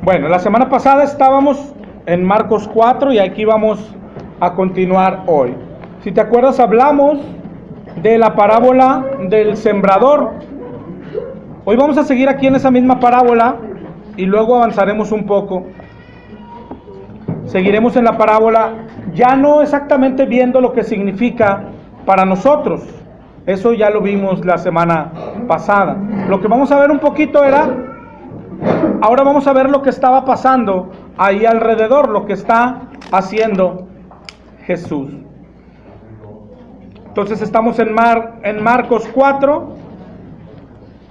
Bueno, la semana pasada estábamos en Marcos 4 y aquí vamos a continuar hoy. Si te acuerdas, hablamos de la parábola del sembrador. Hoy vamos a seguir aquí en esa misma parábola y luego avanzaremos un poco. Seguiremos en la parábola, ya no exactamente viendo lo que significa para nosotros. Eso ya lo vimos la semana pasada. Lo que vamos a ver un poquito ahora vamos a ver lo que estaba pasando ahí alrededor, lo que está haciendo Jesús. Entonces estamos en Marcos 4.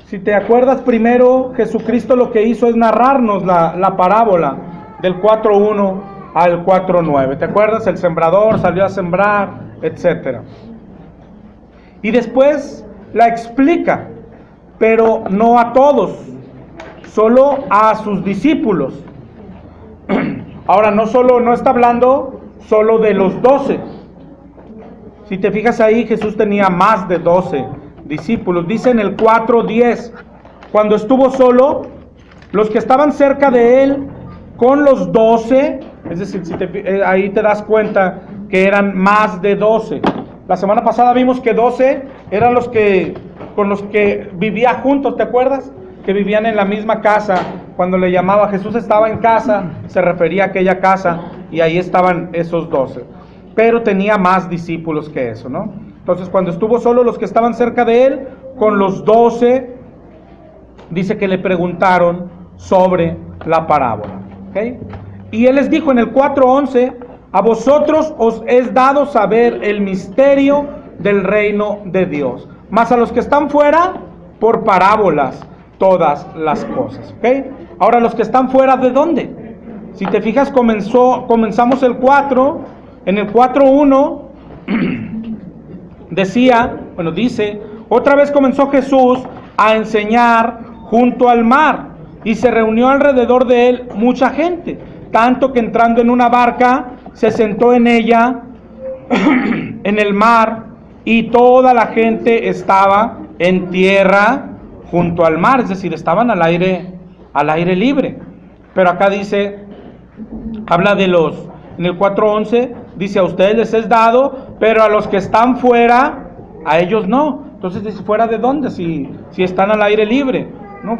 Si te acuerdas, primero Jesucristo lo que hizo es narrarnos la parábola del 4:1 al 4:9. ¿Te acuerdas? El sembrador salió a sembrar, etcétera. Y después la explica, pero no a todos, solo a sus discípulos. Ahora, no está hablando solo de los 12. Si te fijas ahí, Jesús tenía más de 12 discípulos. Dice en el 4:10, cuando estuvo solo, los que estaban cerca de él con los 12, es decir, ahí te das cuenta que eran más de 12. La semana pasada vimos que 12 eran con los que vivía juntos, ¿te acuerdas? Que vivían en la misma casa. Cuando le llamaba Jesús estaba en casa, se refería a aquella casa y ahí estaban esos 12. Pero tenía más discípulos que eso, ¿no? Entonces, cuando estuvo solo, los que estaban cerca de él, con los 12, dice que le preguntaron sobre la parábola. ¿Okay? Y él les dijo en el 4:11, a vosotros os es dado saber el misterio del reino de Dios, mas a los que están fuera, por parábolas, todas las cosas. ¿Okay? Ahora, los que están fuera, ¿de dónde? Si te fijas, comenzamos el 4, en el 4:1, dice, otra vez comenzó Jesús a enseñar junto al mar, y se reunió alrededor de él mucha gente, tanto que entrando en una barca, se sentó en ella, en el mar, y toda la gente estaba en tierra junto al mar, es decir, estaban al aire libre. Pero acá dice, habla de en el 4:11, dice, a ustedes les es dado, pero a los que están fuera, a ellos no. Entonces dice, ¿fuera de dónde? Si están al aire libre, ¿no?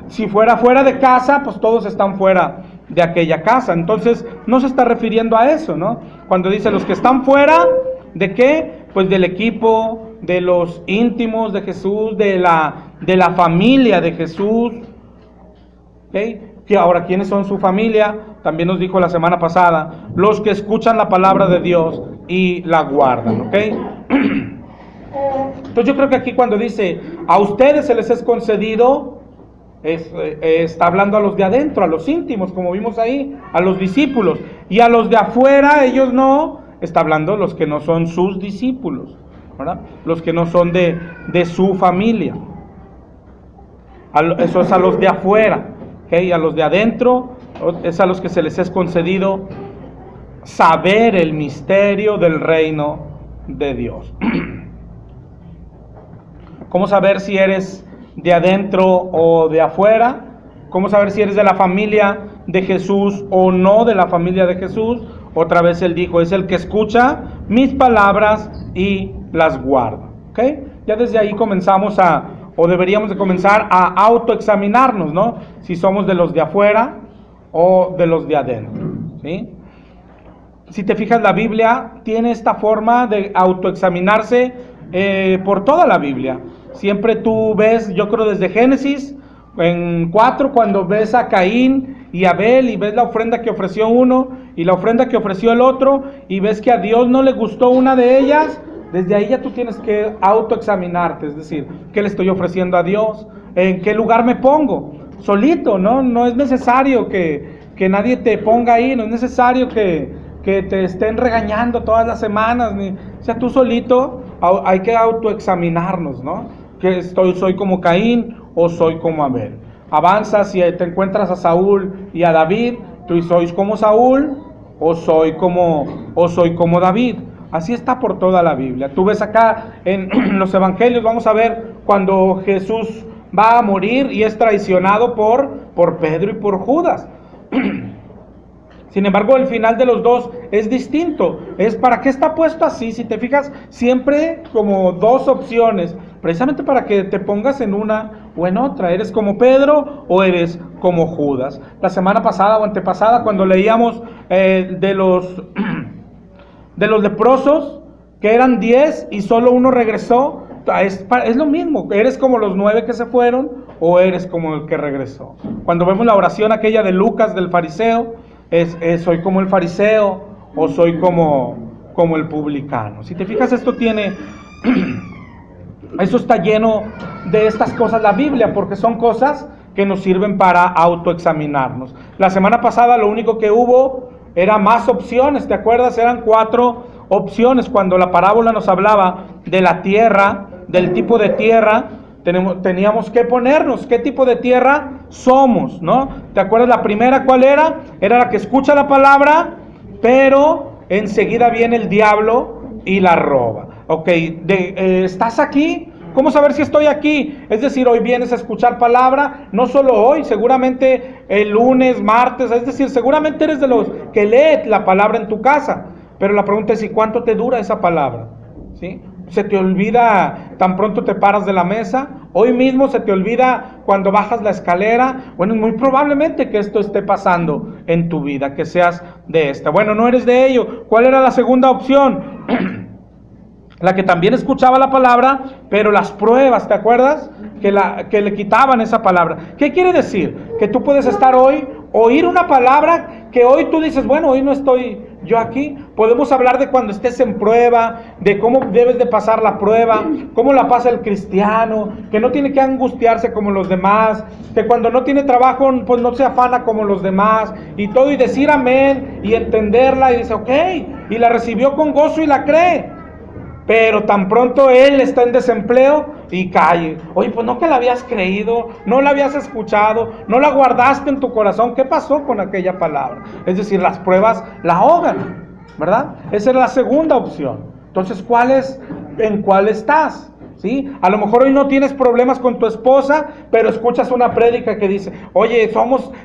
Si fuera fuera de casa, pues todos están fuera de aquella casa. Entonces no se está refiriendo a eso, ¿no? Cuando dice los que están fuera, ¿de qué? Pues del equipo, de los íntimos de Jesús, de la familia de Jesús. ¿Okay? Que ahora, ¿quiénes son su familia? También nos dijo la semana pasada, los que escuchan la palabra de Dios y la guardan. ¿Ok? Entonces yo creo que aquí cuando dice, a ustedes se les es concedido, está hablando a los de adentro, a los íntimos, como vimos ahí, a los discípulos. Y a los de afuera, ellos no, está hablando los que no son sus discípulos, ¿verdad? Los que no son de su familia. Eso es a los de afuera. ¿Okay? A los de adentro es a los que se les es concedido saber el misterio del reino de Dios. ¿Cómo saber si eres de adentro o de afuera? ¿Cómo saber si eres de la familia de Jesús o no de la familia de Jesús? Otra vez él dijo, es el que escucha mis palabras y las guarda. ¿Okay? Ya desde ahí deberíamos de comenzar a autoexaminarnos, ¿no? Si somos de los de afuera o de los de adentro, ¿sí? Si te fijas, la Biblia tiene esta forma de autoexaminarse por toda la Biblia. Siempre tú ves, yo creo desde Génesis, en 4, cuando ves a Caín y Abel y ves la ofrenda que ofreció uno y la ofrenda que ofreció el otro y ves que a Dios no le gustó una de ellas, desde ahí ya tú tienes que autoexaminarte, es decir, ¿qué le estoy ofreciendo a Dios? ¿En qué lugar me pongo? Solito, ¿no? No es necesario que nadie te ponga ahí, no es necesario que te estén regañando todas las semanas, o sea, tú solito hay que autoexaminarnos, ¿no? Que soy como Caín o soy como Abel. Avanzas y te encuentras a Saúl y a David, tú sois como Saúl o soy como David. Así está por toda la Biblia. Tú ves acá en los evangelios, vamos a ver cuando Jesús va a morir y es traicionado por Pedro y por Judas. Sin embargo, el final de los dos es distinto. Es para qué está puesto así, si te fijas, siempre como dos opciones, precisamente para que te pongas en una o en otra. ¿Eres como Pedro o eres como Judas? La semana pasada o antepasada, cuando leíamos de los leprosos, que eran 10 y solo uno regresó, es lo mismo. ¿Eres como los 9 que se fueron o eres como el que regresó? Cuando vemos la oración aquella de Lucas, del fariseo, soy como el fariseo o soy como el publicano. Si te fijas, esto está lleno de estas cosas la Biblia, porque son cosas que nos sirven para autoexaminarnos. La semana pasada lo único que hubo era más opciones, ¿te acuerdas? Eran 4 opciones cuando la parábola nos hablaba de la tierra, del tipo de tierra. Teníamos que ponernos qué tipo de tierra somos, ¿no? ¿Te acuerdas la primera cuál era? Era la que escucha la palabra, pero enseguida viene el diablo y la roba. Ok, ¿estás aquí? ¿Cómo saber si estoy aquí? Es decir, hoy vienes a escuchar palabra, no solo hoy, seguramente el lunes, martes, es decir, seguramente eres de los que lee la palabra en tu casa, pero la pregunta es, ¿y cuánto te dura esa palabra? ¿Sí? Se te olvida tan pronto te paras de la mesa, hoy mismo se te olvida cuando bajas la escalera. Bueno, muy probablemente que esto esté pasando en tu vida, que seas de esta. Bueno, no eres de ello. ¿Cuál era la segunda opción? La que también escuchaba la palabra, pero las pruebas, ¿te acuerdas? Que le quitaban esa palabra. ¿Qué quiere decir? Que tú puedes estar hoy, oír una palabra que hoy tú dices, bueno, hoy no estoy yo aquí. Podemos hablar de cuando estés en prueba, de cómo debes de pasar la prueba, cómo la pasa el cristiano, que no tiene que angustiarse como los demás, que cuando no tiene trabajo, pues no se afana como los demás, y todo, y decir amén, y entenderla, y dice, ok, y la recibió con gozo y la cree. Pero tan pronto él está en desempleo y cae. Oye, pues no que la habías creído, no la habías escuchado, no la guardaste en tu corazón. ¿Qué pasó con aquella palabra? Es decir, las pruebas la ahogan, ¿verdad? Esa es la segunda opción. Entonces, ¿en cuál estás? ¿Sí? A lo mejor hoy no tienes problemas con tu esposa, pero escuchas una prédica que dice, oye,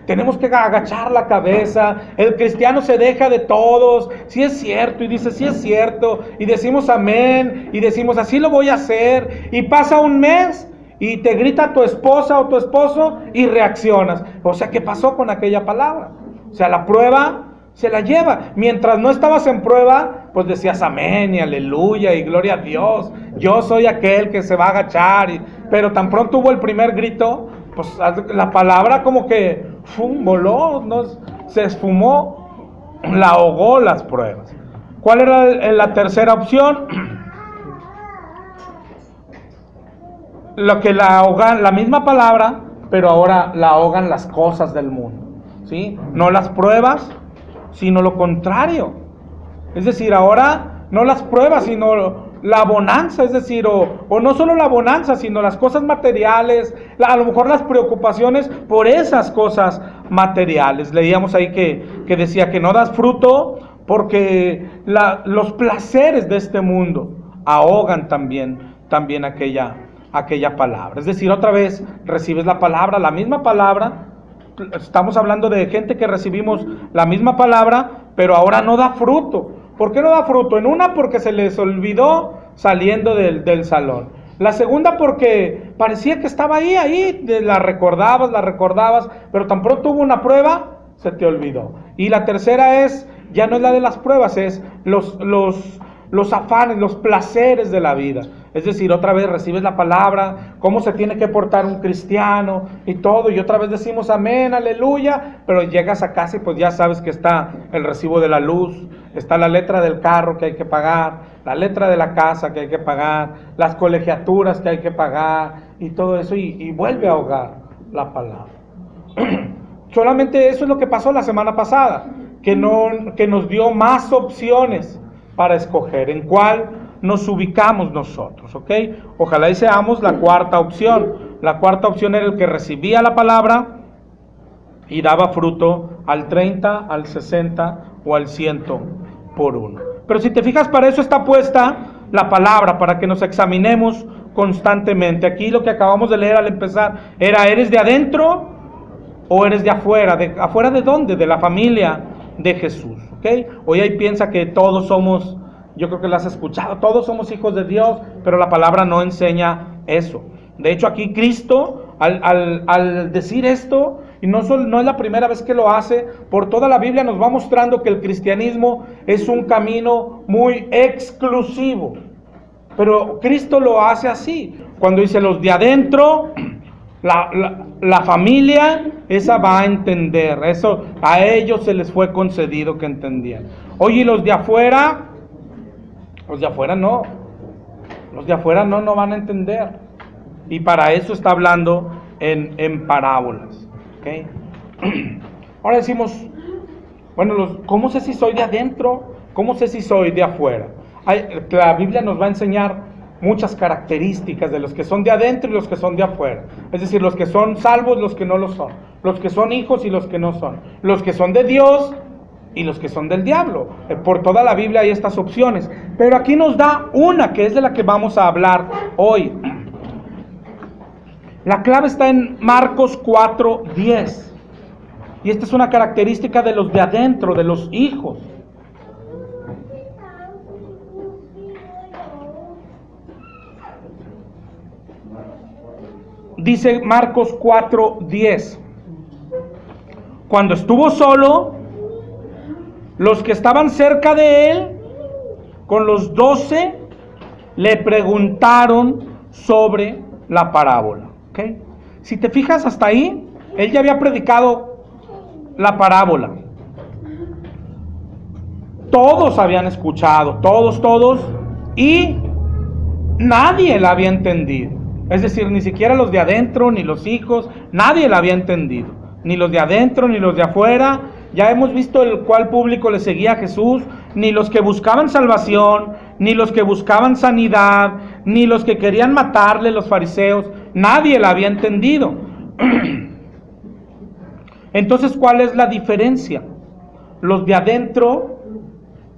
tenemos que agachar la cabeza, el cristiano se deja de todos, sí es cierto, y dice, sí es cierto, y decimos amén, y decimos, así lo voy a hacer, y pasa un mes, y te grita tu esposa o tu esposo, y reaccionas. O sea, ¿qué pasó con aquella palabra? O sea, la prueba se la lleva. Mientras no estabas en prueba, pues decías amén y aleluya y gloria a Dios. Yo soy aquel que se va a agachar. Pero tan pronto hubo el primer grito, pues la palabra como que voló, ¿no? Se esfumó, la ahogó las pruebas. ¿Cuál era la tercera opción? Lo que la ahogan, la misma palabra, pero ahora la ahogan las cosas del mundo, ¿sí? No las pruebas, sino lo contrario. Es decir, ahora no las pruebas, sino la bonanza, es decir, o no solo la bonanza, sino las cosas materiales, a lo mejor las preocupaciones por esas cosas materiales. Leíamos ahí que decía que no das fruto porque los placeres de este mundo ahogan también aquella palabra. Es decir, otra vez recibes la palabra, la misma palabra. Estamos hablando de gente que recibimos la misma palabra, pero ahora no da fruto. ¿Por qué no da fruto? En una, porque se les olvidó saliendo del salón. La segunda, porque parecía que estaba ahí, la recordabas, pero tan pronto hubo una prueba, se te olvidó. Y la tercera ya no es la de las pruebas, es los afanes, los placeres de la vida. Es decir, otra vez recibes la palabra, cómo se tiene que portar un cristiano y todo, y otra vez decimos amén, aleluya, pero llegas a casa y pues ya sabes que está el recibo de la luz, está la letra del carro que hay que pagar, la letra de la casa que hay que pagar, las colegiaturas que hay que pagar y todo eso, y vuelve a ahogar la palabra. Solamente eso es lo que pasó la semana pasada, que nos dio más opciones para escoger en cuál nos ubicamos nosotros, ¿ok? Ojalá y seamos la cuarta opción. La cuarta opción era el que recibía la palabra y daba fruto al 30, al 60 o al 100 por uno. Pero si te fijas, para eso está puesta la palabra, para que nos examinemos constantemente. Aquí lo que acabamos de leer al empezar era, ¿eres de adentro o eres de afuera? ¿De afuera de dónde? De la familia de Jesús, ¿ok? Hoy ahí piensa que todos somos, yo creo que lo has escuchado, todos somos hijos de Dios, pero la palabra no enseña eso. De hecho, aquí Cristo, al decir esto, y no es la primera vez que lo hace, por toda la Biblia nos va mostrando que el cristianismo es un camino muy exclusivo. Pero Cristo lo hace así. Cuando dice los de adentro, la familia, esa va a entender. Eso a ellos se les fue concedido que entendían. Oye, ¿y los de afuera? Los de afuera no. Los de afuera no van a entender. Y para eso está hablando en parábolas. ¿Okay? Ahora decimos, bueno, ¿cómo sé si soy de adentro? ¿Cómo sé si soy de afuera? La Biblia nos va a enseñar muchas características de los que son de adentro y los que son de afuera. Es decir, los que son salvos, los que no lo son. Los que son hijos y los que no son. Los que son de Dios y los que son del diablo. Por toda la Biblia hay estas opciones. Pero aquí nos da una que es de la que vamos a hablar hoy. La clave está en Marcos 4:10. Y esta es una característica de los de adentro, de los hijos. Dice Marcos 4:10. Cuando estuvo solo, los que estaban cerca de él, con los 12, le preguntaron sobre la parábola. ¿Okay? Si te fijas hasta ahí, él ya había predicado la parábola. Todos habían escuchado, todos, y nadie la había entendido. Es decir, ni siquiera los de adentro, ni los hijos, nadie la había entendido. Ni los de adentro, ni los de afuera. Ya hemos visto el cual público le seguía a Jesús, ni los que buscaban salvación, ni los que buscaban sanidad, ni los que querían matarle, los fariseos. Nadie la había entendido. Entonces, ¿cuál es la diferencia? Los de adentro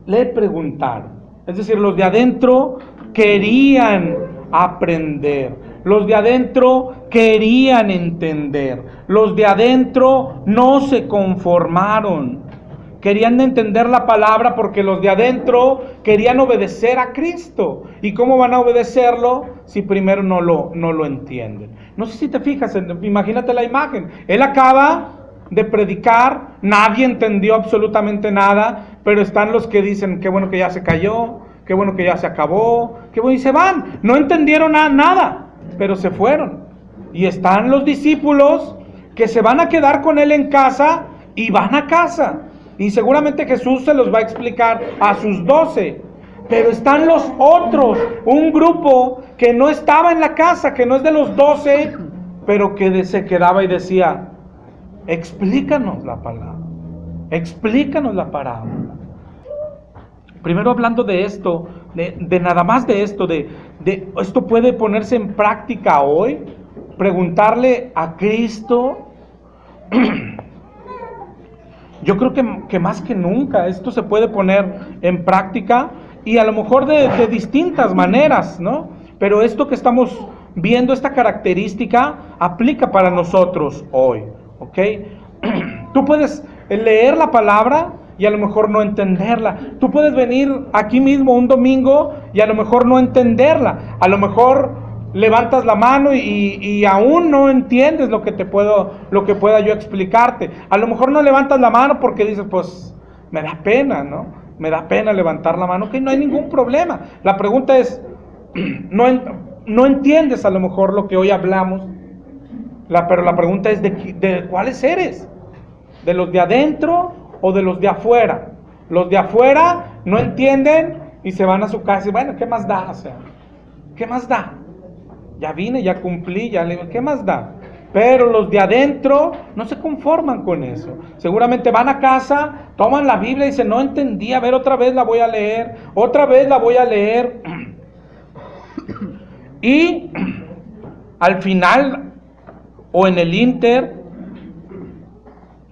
le preguntaron. Es decir, los de adentro querían aprender. Los de adentro querían entender. Los de adentro no se conformaron. Querían entender la palabra porque los de adentro querían obedecer a Cristo. ¿Y cómo van a obedecerlo si primero no lo entienden? No sé si te fijas, imagínate la imagen. Él acaba de predicar, nadie entendió absolutamente nada, pero están los que dicen, qué bueno que ya se cayó, qué bueno que ya se acabó, qué bueno, y se van. No entendieron nada, pero se fueron. Y están los discípulos que se van a quedar con él en casa y van a casa. Y seguramente Jesús se los va a explicar a sus 12. Pero están los otros, un grupo que no estaba en la casa, que no es de los 12, pero que se quedaba y decía, explícanos la palabra, explícanos la parábola. Primero hablando de esto, de nada más de esto, de esto puede ponerse en práctica hoy, preguntarle a Cristo. Yo creo que más que nunca esto se puede poner en práctica y a lo mejor de distintas maneras, ¿no? Pero esto que estamos viendo, esta característica, aplica para nosotros hoy, ¿ok? Tú puedes leer la palabra y a lo mejor no entenderla. Tú puedes venir aquí mismo un domingo y a lo mejor no entenderla. A lo mejor levantas la mano y aún no entiendes lo que pueda yo explicarte. A lo mejor no levantas la mano porque dices, pues me da pena, ¿no? Me da pena levantar la mano, que no hay ningún problema. La pregunta es, no entiendes a lo mejor lo que hoy hablamos, pero la pregunta es de cuáles eres, de los de adentro o de los de afuera. Los de afuera no entienden y se van a su casa y bueno, ¿qué más da? O sea, ¿qué más da? Ya vine, ya cumplí, ¿qué más da? Pero los de adentro no se conforman con eso. Seguramente van a casa, toman la Biblia y dicen, no entendí, a ver, otra vez la voy a leer, otra vez la voy a leer. Y al final, o en el inter,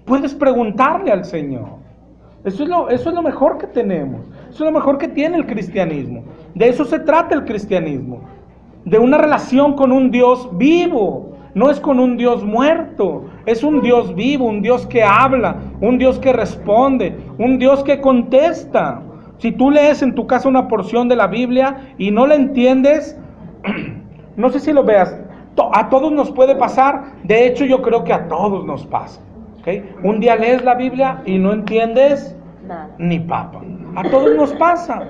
puedes preguntarle al Señor. Eso es lo mejor que tenemos. Eso es lo mejor que tiene el cristianismo. De eso se trata el cristianismo. de una relación con un Dios vivo. No es con un Dios muerto, es un Dios vivo, un Dios que habla, un Dios que responde, un Dios que contesta. Si tú lees en tu casa una porción de la Biblia y no la entiendes, no sé si lo veas, a todos nos puede pasar. De hecho, yo creo que a todos nos pasa, ¿okay? Un día lees la Biblia y no entiendes ni papa. A todos nos pasa.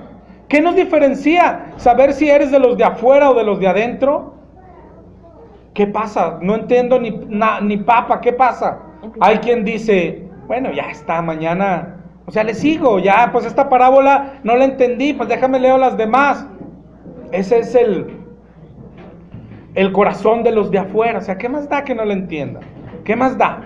¿Qué nos diferencia? Saber si eres de los de afuera o de los de adentro. ¿Qué pasa? No entiendo ni papa. ¿Qué pasa? Hay quien dice, bueno, ya está, mañana, o sea, le sigo, ya, pues esta parábola no la entendí, pues déjame leo las demás. Ese es el corazón de los de afuera. O sea, ¿qué más da que no la entienda? ¿Qué más da?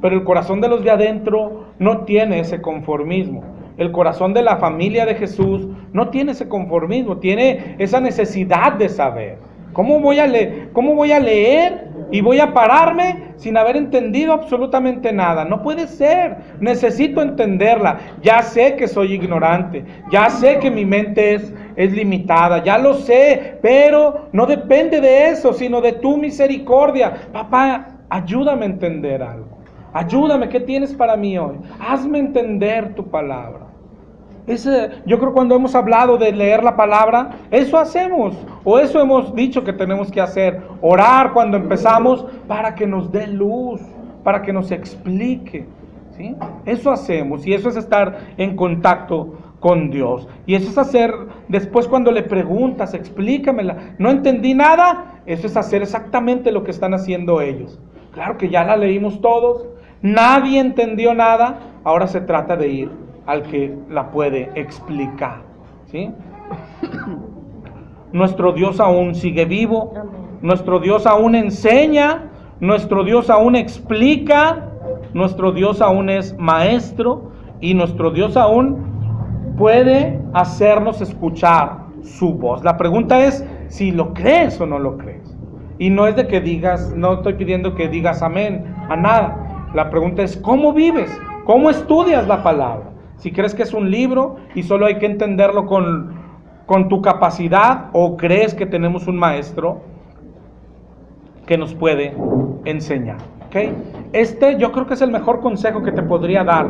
Pero el corazón de los de adentro no tiene ese conformismo. El corazón de la familia de Jesús no tiene ese conformismo, tiene esa necesidad de saber. ¿Cómo voy a leer y voy a pararme sin haber entendido absolutamente nada? No puede ser. Necesito entenderla. Ya sé que soy ignorante, ya sé que mi mente es limitada, ya lo sé, pero no depende de eso, sino de tu misericordia. Papá, ayúdame a entender algo. Ayúdame, ¿qué tienes para mí hoy? Hazme entender tu palabra. Yo creo que cuando hemos hablado de leer la palabra, eso hacemos, o eso hemos dicho que tenemos que hacer, orar cuando empezamos para que nos dé luz, para que nos explique, ¿sí? Eso hacemos, y eso es estar en contacto con Dios, y eso es hacer, después cuando le preguntas, explícamela, no entendí nada, eso es hacer exactamente lo que están haciendo ellos. Claro que ya la leímos todos, nadie entendió nada, ahora se trata de ir al que la puede explicar, ¿sí? Nuestro Dios aún sigue vivo, nuestro Dios aún enseña, nuestro Dios aún explica, nuestro Dios aún es maestro y nuestro Dios aún puede hacernos escuchar su voz. La pregunta es si lo crees o no lo crees. Y no es de que digas, no estoy pidiendo que digas amén a nada. La pregunta es ¿cómo vives? ¿Cómo estudias la palabra? Si crees que es un libro y solo hay que entenderlo con tu capacidad, o crees que tenemos un maestro que nos puede enseñar, ¿okay? Yo creo que es el mejor consejo que te podría dar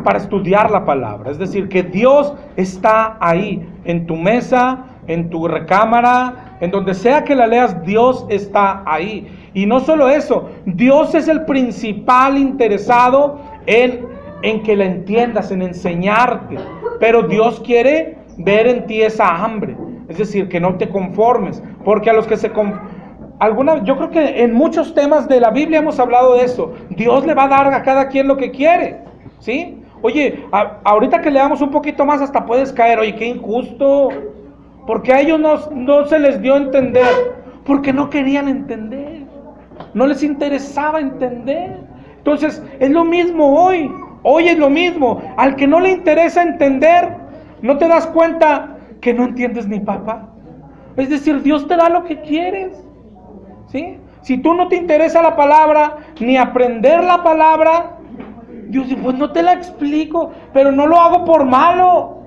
para estudiar la palabra. Es decir, que Dios está ahí, en tu mesa, en tu recámara, en donde sea que la leas, Dios está ahí. Y no solo eso, Dios es el principal interesado en que la entiendas, en enseñarte, pero Dios quiere ver en ti esa hambre, es decir, que no te conformes, porque a los que yo creo que en muchos temas de la Biblia hemos hablado de eso. Dios le va a dar a cada quien lo que quiere, ¿sí? Oye, ahorita que leamos un poquito más hasta puedes caer, oye, qué injusto, porque a ellos no se les dio a entender, porque no querían entender, no les interesaba entender. Entonces es lo mismo hoy. Hoy es lo mismo. Al que no le interesa entender, ¿no te das cuenta que no entiendes ni papa? Es decir, Dios te da lo que quieres, ¿sí? Si tú no te interesa la palabra, ni aprender la palabra, Dios dice, pues no te la explico, pero no lo hago por malo,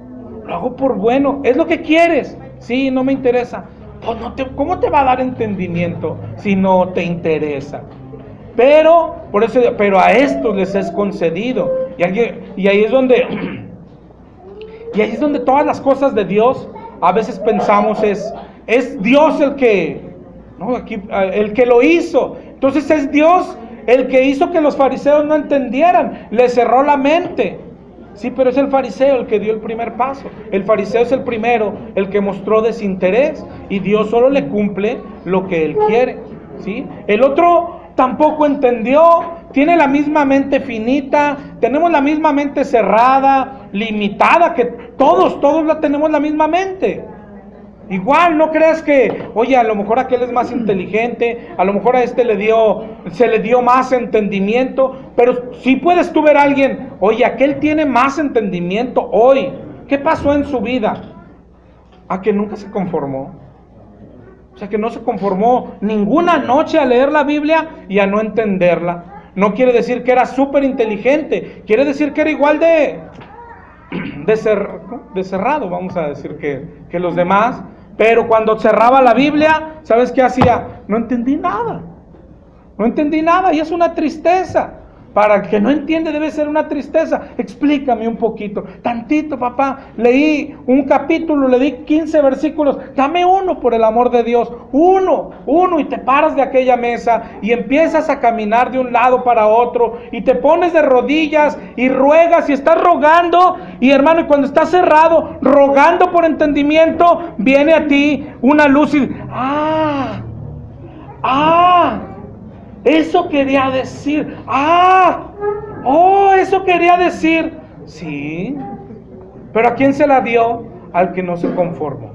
lo hago por bueno. ¿Es lo que quieres? Sí, no me interesa. Pues ¿cómo te va a dar entendimiento si no te interesa? Pero a estos les es concedido. Y ahí es donde todas las cosas de Dios a veces pensamos es Dios el que lo hizo. Entonces es Dios el que hizo que los fariseos no entendieran, les cerró la mente. Sí, pero es el fariseo el que dio el primer paso. El fariseo es el primero, el que mostró desinterés, y Dios solo le cumple lo que él quiere, ¿sí? El otro tampoco entendió, tiene la misma mente finita, tenemos la misma mente cerrada, limitada, que todos tenemos la misma mente. Igual, no creas que, oye, a lo mejor aquel es más inteligente, a lo mejor a este se le dio más entendimiento, pero sí puedes tú ver a alguien, oye, aquel tiene más entendimiento hoy. ¿Qué pasó en su vida? A que nunca se conformó. O sea, que no se conformó ninguna noche a leer la Biblia y a no entenderla. No quiere decir que era súper inteligente, quiere decir que era igual de cerrado, vamos a decir, que los demás, Pero cuando cerraba la Biblia, ¿sabes qué hacía? No entendí nada. No entendí nada y es una tristeza. Para el que no entiende debe ser una tristeza. Explícame un poquito. Tantito, papá. Leí un capítulo, le di 15 versículos. Dame uno, por el amor de Dios. Uno. Y te paras de aquella mesa y empiezas a caminar de un lado para otro. Y te pones de rodillas y ruegas y estás rogando. Y hermano, y cuando estás cerrado, rogando por entendimiento, viene a ti una luz y... Eso quería decir. Eso quería decir. Sí. Pero ¿a quién se la dio? Al que no se conformó.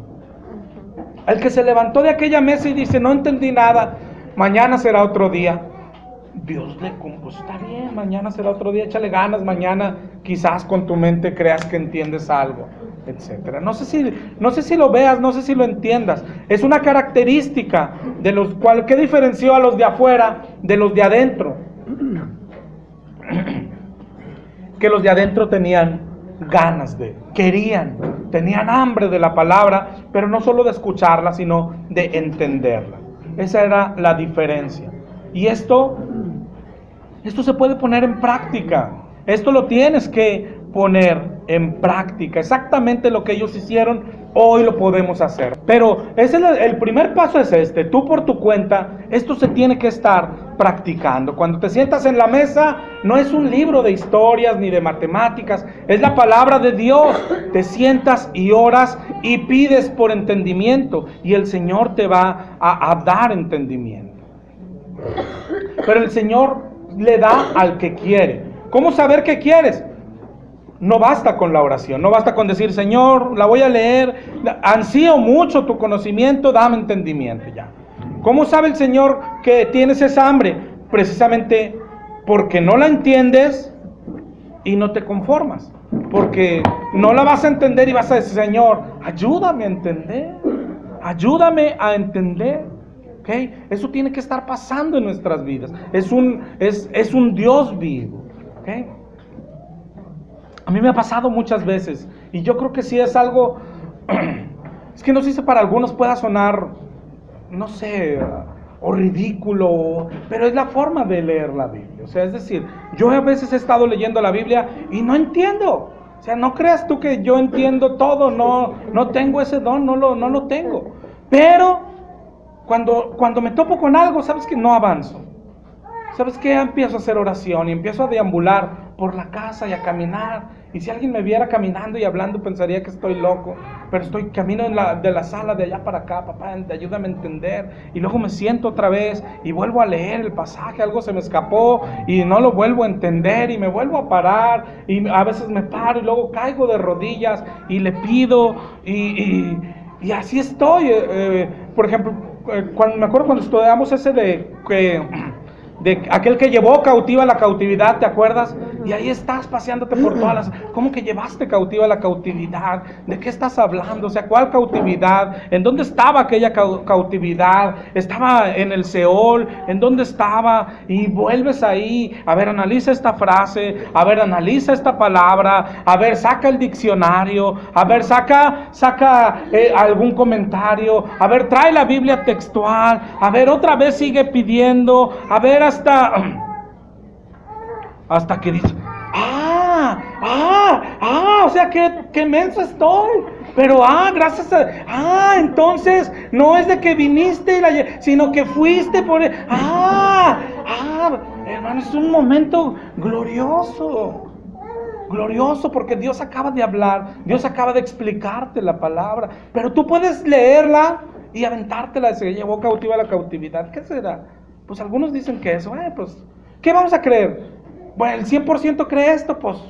Al que se levantó de aquella mesa y dice, no entendí nada. Mañana será otro día. Dios le compuso, está bien, mañana será otro día, échale ganas, mañana quizás con tu mente creas que entiendes algo, etcétera. No sé si lo veas, no sé si lo entiendas. Es una característica de los cuales, ¿qué diferenció a los de afuera de los de adentro? Que los de adentro tenían ganas tenían hambre de la palabra, pero no solo de escucharla, sino de entenderla. Esa era la diferencia. Y esto se puede poner en práctica. Esto lo tienes que poner en práctica. Exactamente lo que ellos hicieron, hoy lo podemos hacer. Pero el primer paso es este. Tú por tu cuenta, esto se tiene que estar practicando. Cuando te sientas en la mesa, no es un libro de historias ni de matemáticas, es la palabra de Dios. Te sientas y oras y pides por entendimiento, y el Señor te va a dar entendimiento. Pero el Señor le da al que quiere. ¿Cómo saber qué quieres? No basta con la oración, no basta con decir, Señor, la voy a leer, ansío mucho tu conocimiento, dame entendimiento ya. ¿Cómo sabe el Señor que tienes esa hambre? Precisamente porque no la entiendes y no te conformas. Porque no la vas a entender y vas a decir, Señor, ayúdame a entender, ayúdame a entender. ¿Okay? Eso tiene que estar pasando en nuestras vidas. Es un Dios vivo. ¿Okay? A mí me ha pasado muchas veces, y yo creo que sí es algo, es que no sé si para algunos pueda sonar, no sé, o ridículo, pero es la forma de leer la Biblia. O sea, es decir, yo a veces he estado leyendo la Biblia y no entiendo. O sea, no creas tú que yo entiendo todo, no tengo ese don, no lo tengo. Pero cuando me topo con algo, ¿sabes que no avanzo? ¿Sabes qué? Empiezo a hacer oración y empiezo a deambular por la casa y a caminar. Y si alguien me viera caminando y hablando, pensaría que estoy loco. Pero camino de la sala de allá para acá, papá, ayúdame a entender. Y luego me siento otra vez y vuelvo a leer el pasaje, algo se me escapó y no lo vuelvo a entender y me vuelvo a parar. Y a veces me paro y luego caigo de rodillas y le pido y así estoy. Por ejemplo, me acuerdo cuando estudiamos ese de aquel que llevó cautiva la cautividad, ¿te acuerdas? Y ahí estás paseándote por todas las... ¿Cómo que llevaste cautiva la cautividad? ¿De qué estás hablando? O sea, ¿cuál cautividad? ¿En dónde estaba aquella cautividad? ¿Estaba en el Seol? ¿En dónde estaba? Y vuelves ahí, a ver, analiza esta frase, a ver, analiza esta palabra, a ver, saca el diccionario, a ver, saca algún comentario, a ver, trae la Biblia textual, a ver, otra vez sigue pidiendo, a ver, hasta que dice, o sea, qué menso estoy, pero gracias a, entonces, no es de que viniste, sino que fuiste por, hermano, es un momento glorioso, porque Dios acaba de hablar, Dios acaba de explicarte la palabra, pero tú puedes leerla y aventártela, se llevó cautiva la cautividad. ¿Qué será? Pues algunos dicen que eso, pues, ¿qué vamos a creer? Bueno, el 100% cree esto, pues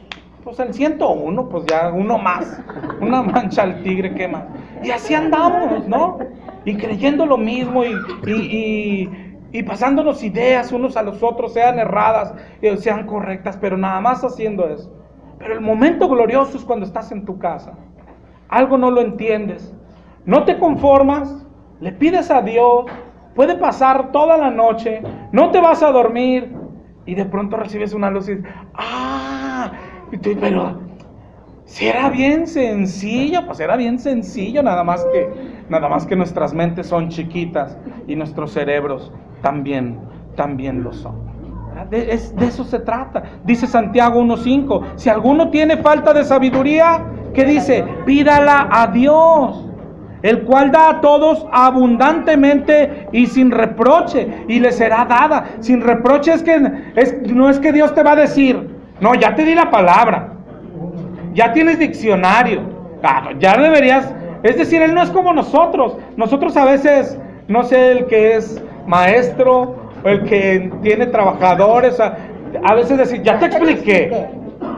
el 101, pues ya uno más, una mancha al tigre, ¿qué más? Y así andamos, ¿no? Y creyendo lo mismo y pasándonos ideas unos a los otros, sean erradas, sean correctas, pero nada más haciendo eso. Pero el momento glorioso es cuando estás en tu casa, algo no lo entiendes, no te conformas, le pides a Dios. Puede pasar toda la noche, no te vas a dormir y de pronto recibes una luz y dices, pero si era bien sencillo, pues era bien sencillo, nada más que nada más que nuestras mentes son chiquitas y nuestros cerebros también lo son. De eso se trata. Dice Santiago 1:5, si alguno tiene falta de sabiduría, ¿qué dice? Pídala a Dios, el cual da a todos abundantemente y sin reproche, y le será dada. Sin reproche no es que Dios te va a decir, no, ya te di la palabra, ya tienes diccionario, ya deberías. Es decir, Él no es como nosotros. Nosotros a veces, no sé, el que es maestro, o el que tiene trabajadores, a veces decir, ya te expliqué,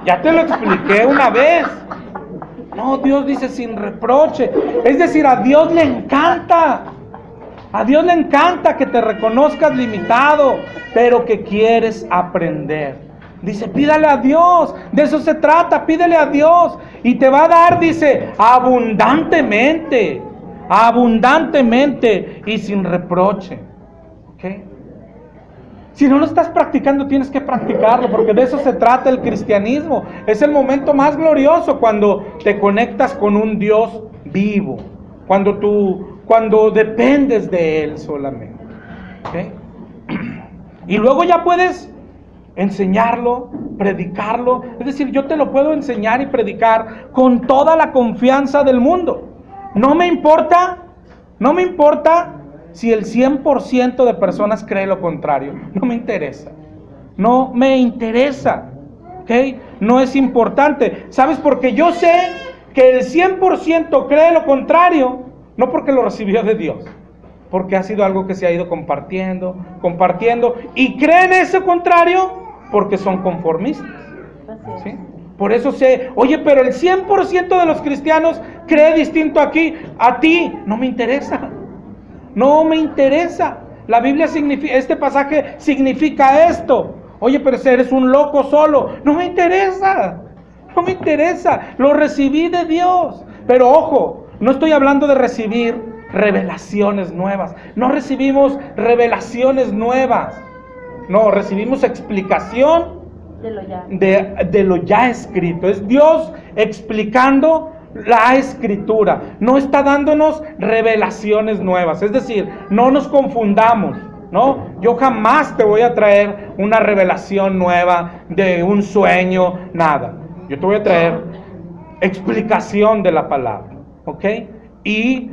ya te lo expliqué una vez. No, Dios dice sin reproche. Es decir, a Dios le encanta que te reconozcas limitado, pero que quieres aprender. Dice, pídale a Dios, de eso se trata, pídele a Dios y te va a dar, dice, abundantemente y sin reproche. ¿Ok? Si no lo estás practicando, tienes que practicarlo, porque de eso se trata el cristianismo. Es el momento más glorioso cuando te conectas con un Dios vivo, cuando dependes de Él solamente. ¿Okay? Y luego ya puedes enseñarlo, predicarlo. Es decir, yo te lo puedo enseñar y predicar con toda la confianza del mundo. No me importa si el 100% de personas cree lo contrario. No me interesa. ¿Ok? No es importante. ¿Sabes? Porque yo sé que el 100% cree lo contrario, no porque lo recibió de Dios, porque ha sido algo que se ha ido compartiendo, y creen eso contrario porque son conformistas. ¿Sí? Por eso sé, oye, pero el 100% de los cristianos cree distinto aquí, a ti. No me interesa. La Biblia significa, este pasaje significa esto. Oye, pero si eres un loco solo. No me interesa. Lo recibí de Dios. Pero ojo, no estoy hablando de recibir revelaciones nuevas. No recibimos revelaciones nuevas. No, recibimos explicación de lo ya escrito. Es Dios explicando la escritura. No está dándonos revelaciones nuevas. Es decir, no nos confundamos, ¿no? Yo jamás te voy a traer una revelación nueva de un sueño, nada. Yo te voy a traer explicación de la palabra, ¿ok? Y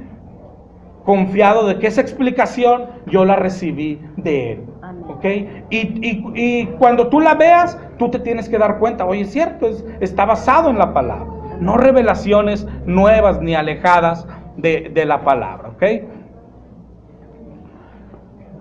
confiado de que esa explicación yo la recibí de Él, ¿ok? Y cuando tú la veas, tú te tienes que dar cuenta, oye, es cierto, está basado en la palabra. No revelaciones nuevas ni alejadas de la palabra, ¿ok?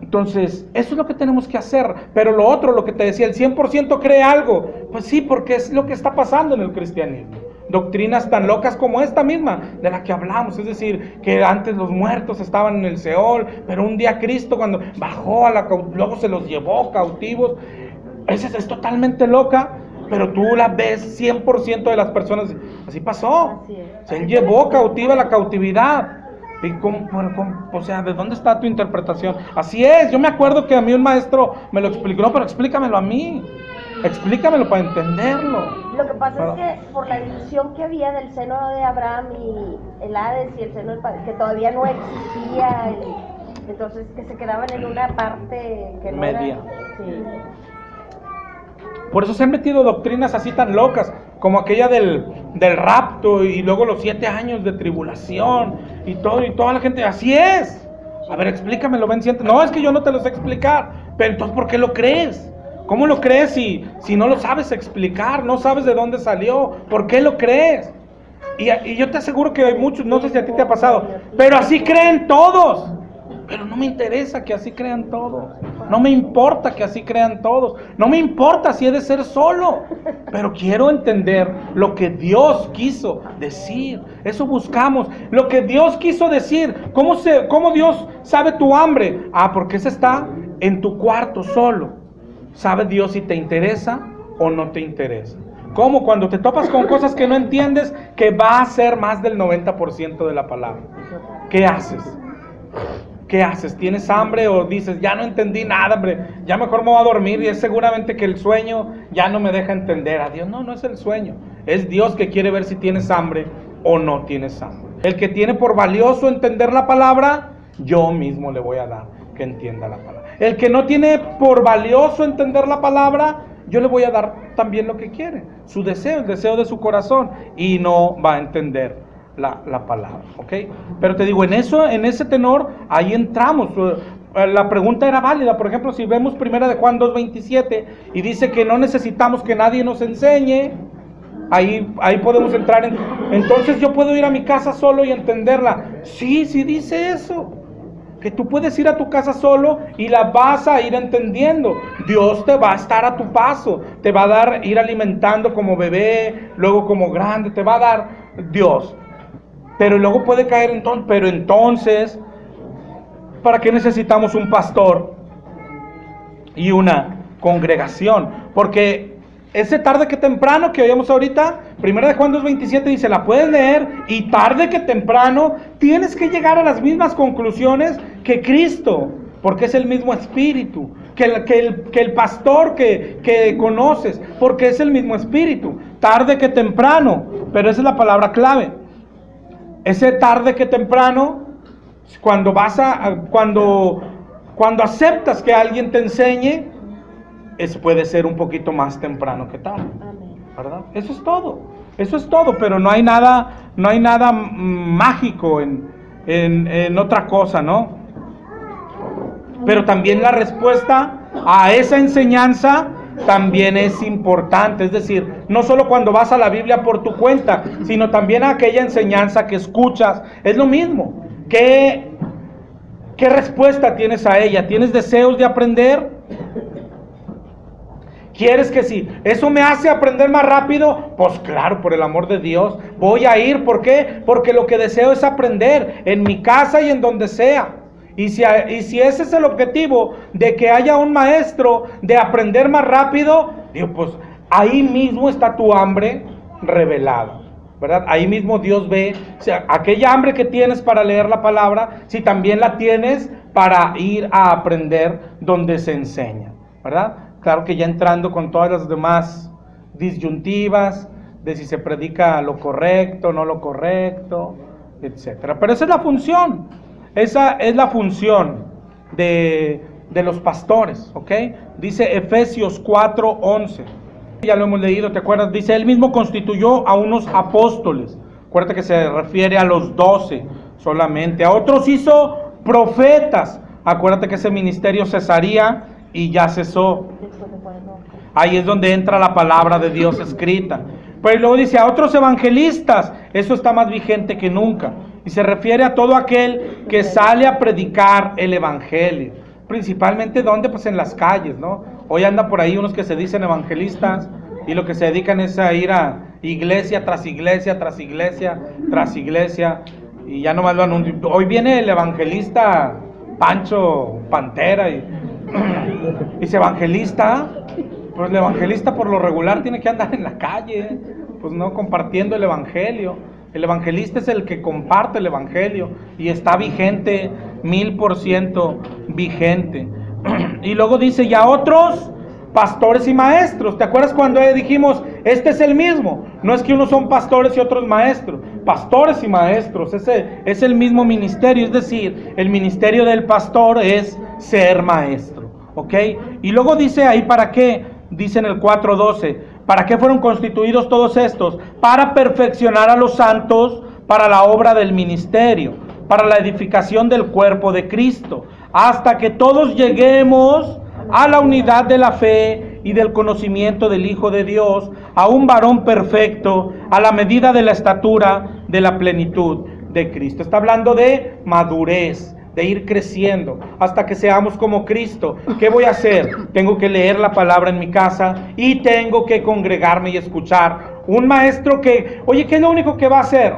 Entonces, eso es lo que tenemos que hacer. Pero lo otro, lo que te decía, el 100% cree algo. Pues sí, porque es lo que está pasando en el cristianismo. Doctrinas tan locas como esta misma, de la que hablamos. Es decir, que antes los muertos estaban en el Seol, pero un día Cristo cuando bajó luego se los llevó cautivos. Esa es totalmente loca. Pero tú la ves, 100% de las personas, así pasó. Se llevó cautiva la cautividad. ¿Y o sea, ¿de dónde está tu interpretación? Así es, yo me acuerdo que a mí un maestro me lo explicó, no, pero explícamelo a mí. Explícamelo para entenderlo. Lo que pasa es que por la ilusión que había del seno de Abraham y el Hades y el seno del Padre, que todavía no existía, entonces que se quedaban en una parte que no media. Sí. Por eso se han metido doctrinas así tan locas, como aquella del rapto y luego los 7 años de tribulación y toda la gente, así es. A ver, explícamelo, ven, siéntate. No, es que yo no te lo sé explicar, pero entonces ¿por qué lo crees? ¿Cómo lo crees si no lo sabes explicar, no sabes de dónde salió? ¿Por qué lo crees? Y yo te aseguro que hay muchos, no sé si a ti te ha pasado, pero así creen todos. Pero no me interesa que así crean todos. No me importa que así crean todos. No me importa si he de ser solo. Pero quiero entender lo que Dios quiso decir. Eso buscamos. Lo que Dios quiso decir. ¿Cómo Dios sabe tu hambre? Porque ese está en tu cuarto solo. ¿Sabe Dios si te interesa o no te interesa? ¿Cómo? Cuando te topas con cosas que no entiendes, que va a ser más del 90% de la palabra. ¿Qué haces? ¿Qué haces? ¿Tienes hambre o dices, ya no entendí nada, hombre, ya mejor me voy a dormir? Y es seguramente que el sueño ya no me deja entender a Dios. No, no es el sueño. Es Dios que quiere ver si tienes hambre o no tienes hambre. El que tiene por valioso entender la palabra, yo mismo le voy a dar que entienda la palabra. El que no tiene por valioso entender la palabra, yo le voy a dar también lo que quiere, su deseo, el deseo de su corazón, y no va a entender la palabra, ¿ok? Pero te digo, en ese tenor, ahí entramos. La pregunta era válida. Por ejemplo, si vemos 1 de Juan 2:27 y dice que no necesitamos que nadie nos enseñe, ahí podemos entrar en... Entonces yo puedo ir a mi casa solo y entenderla. Sí dice eso, que tú puedes ir a tu casa solo y la vas a ir entendiendo. Dios te va a estar a tu paso, te va a dar, ir alimentando como bebé, luego como grande, te va a dar Dios. Pero luego puede caer entonces, ¿para qué necesitamos un pastor y una congregación? Porque ese tarde que temprano que oímos ahorita, 1 de Juan 2:27 dice, la puedes leer, y tarde que temprano tienes que llegar a las mismas conclusiones que Cristo, porque es el mismo espíritu, que el pastor que conoces, porque es el mismo espíritu, tarde que temprano. Pero esa es la palabra clave, ese tarde que temprano, cuando aceptas que alguien te enseñe, puede ser un poquito más temprano que tarde, ¿verdad? Eso es todo, pero no hay nada mágico en otra cosa, ¿no? Pero también la respuesta a esa enseñanza también es importante. Es decir, no solo cuando vas a la Biblia por tu cuenta, sino también a aquella enseñanza que escuchas. Es lo mismo. ¿Qué respuesta tienes a ella? ¿Tienes deseos de aprender? ¿Quieres que sí? ¿Eso me hace aprender más rápido? Pues claro, por el amor de Dios, voy a ir. ¿Por qué? Porque lo que deseo es aprender en mi casa y en donde sea. Y si ese es el objetivo, de que haya un maestro, de aprender más rápido, digo, pues ahí mismo está tu hambre revelada, ¿verdad? Ahí mismo Dios ve, o sea, aquella hambre que tienes para leer la palabra, si también la tienes para ir a aprender donde se enseña, ¿verdad? Claro que ya entrando con todas las demás disyuntivas de si se predica lo correcto, no lo correcto, etcétera. Pero esa es la función. Esa es la función de los pastores, ¿ok? Dice Efesios 4:11. Ya lo hemos leído, ¿te acuerdas? Dice, él mismo constituyó a unos apóstoles. Acuérdate que se refiere a los 12 solamente. A otros hizo profetas. Acuérdate que ese ministerio cesaría y ya cesó. Ahí es donde entra la palabra de Dios escrita. Pero luego dice, a otros evangelistas. Eso está más vigente que nunca. Y se refiere a todo aquel que sale a predicar el evangelio. Principalmente, ¿dónde? Pues en las calles, ¿no? Hoy anda por ahí unos que se dicen evangelistas y lo que se dedican es a ir a iglesia tras iglesia, tras iglesia, tras iglesia, y ya nomás lo anuncian. Hoy viene el evangelista Pancho Pantera y dice, evangelista. Pues el evangelista por lo regular tiene que andar en la calle, pues no, compartiendo el evangelio. El evangelista es el que comparte el evangelio y está vigente, 1000% vigente. Y luego dice, ya otros pastores y maestros. ¿Te acuerdas cuando dijimos, este es el mismo? No es que unos son pastores y otros maestros. Pastores y maestros, ese es el mismo ministerio. Es decir, el ministerio del pastor es ser maestro, ¿ok? Y luego dice ahí, ¿para qué? Dice en el 4:12, ¿para qué fueron constituidos todos estos? Para perfeccionar a los santos para la obra del ministerio, para la edificación del cuerpo de Cristo, hasta que todos lleguemos a la unidad de la fe y del conocimiento del Hijo de Dios, a un varón perfecto, a la medida de la estatura de la plenitud de Cristo. Está hablando de madurez, de ir creciendo hasta que seamos como Cristo. ¿Qué voy a hacer? Tengo que leer la palabra en mi casa y tengo que congregarme y escuchar. Un maestro que, oye, ¿qué es lo único que va a hacer?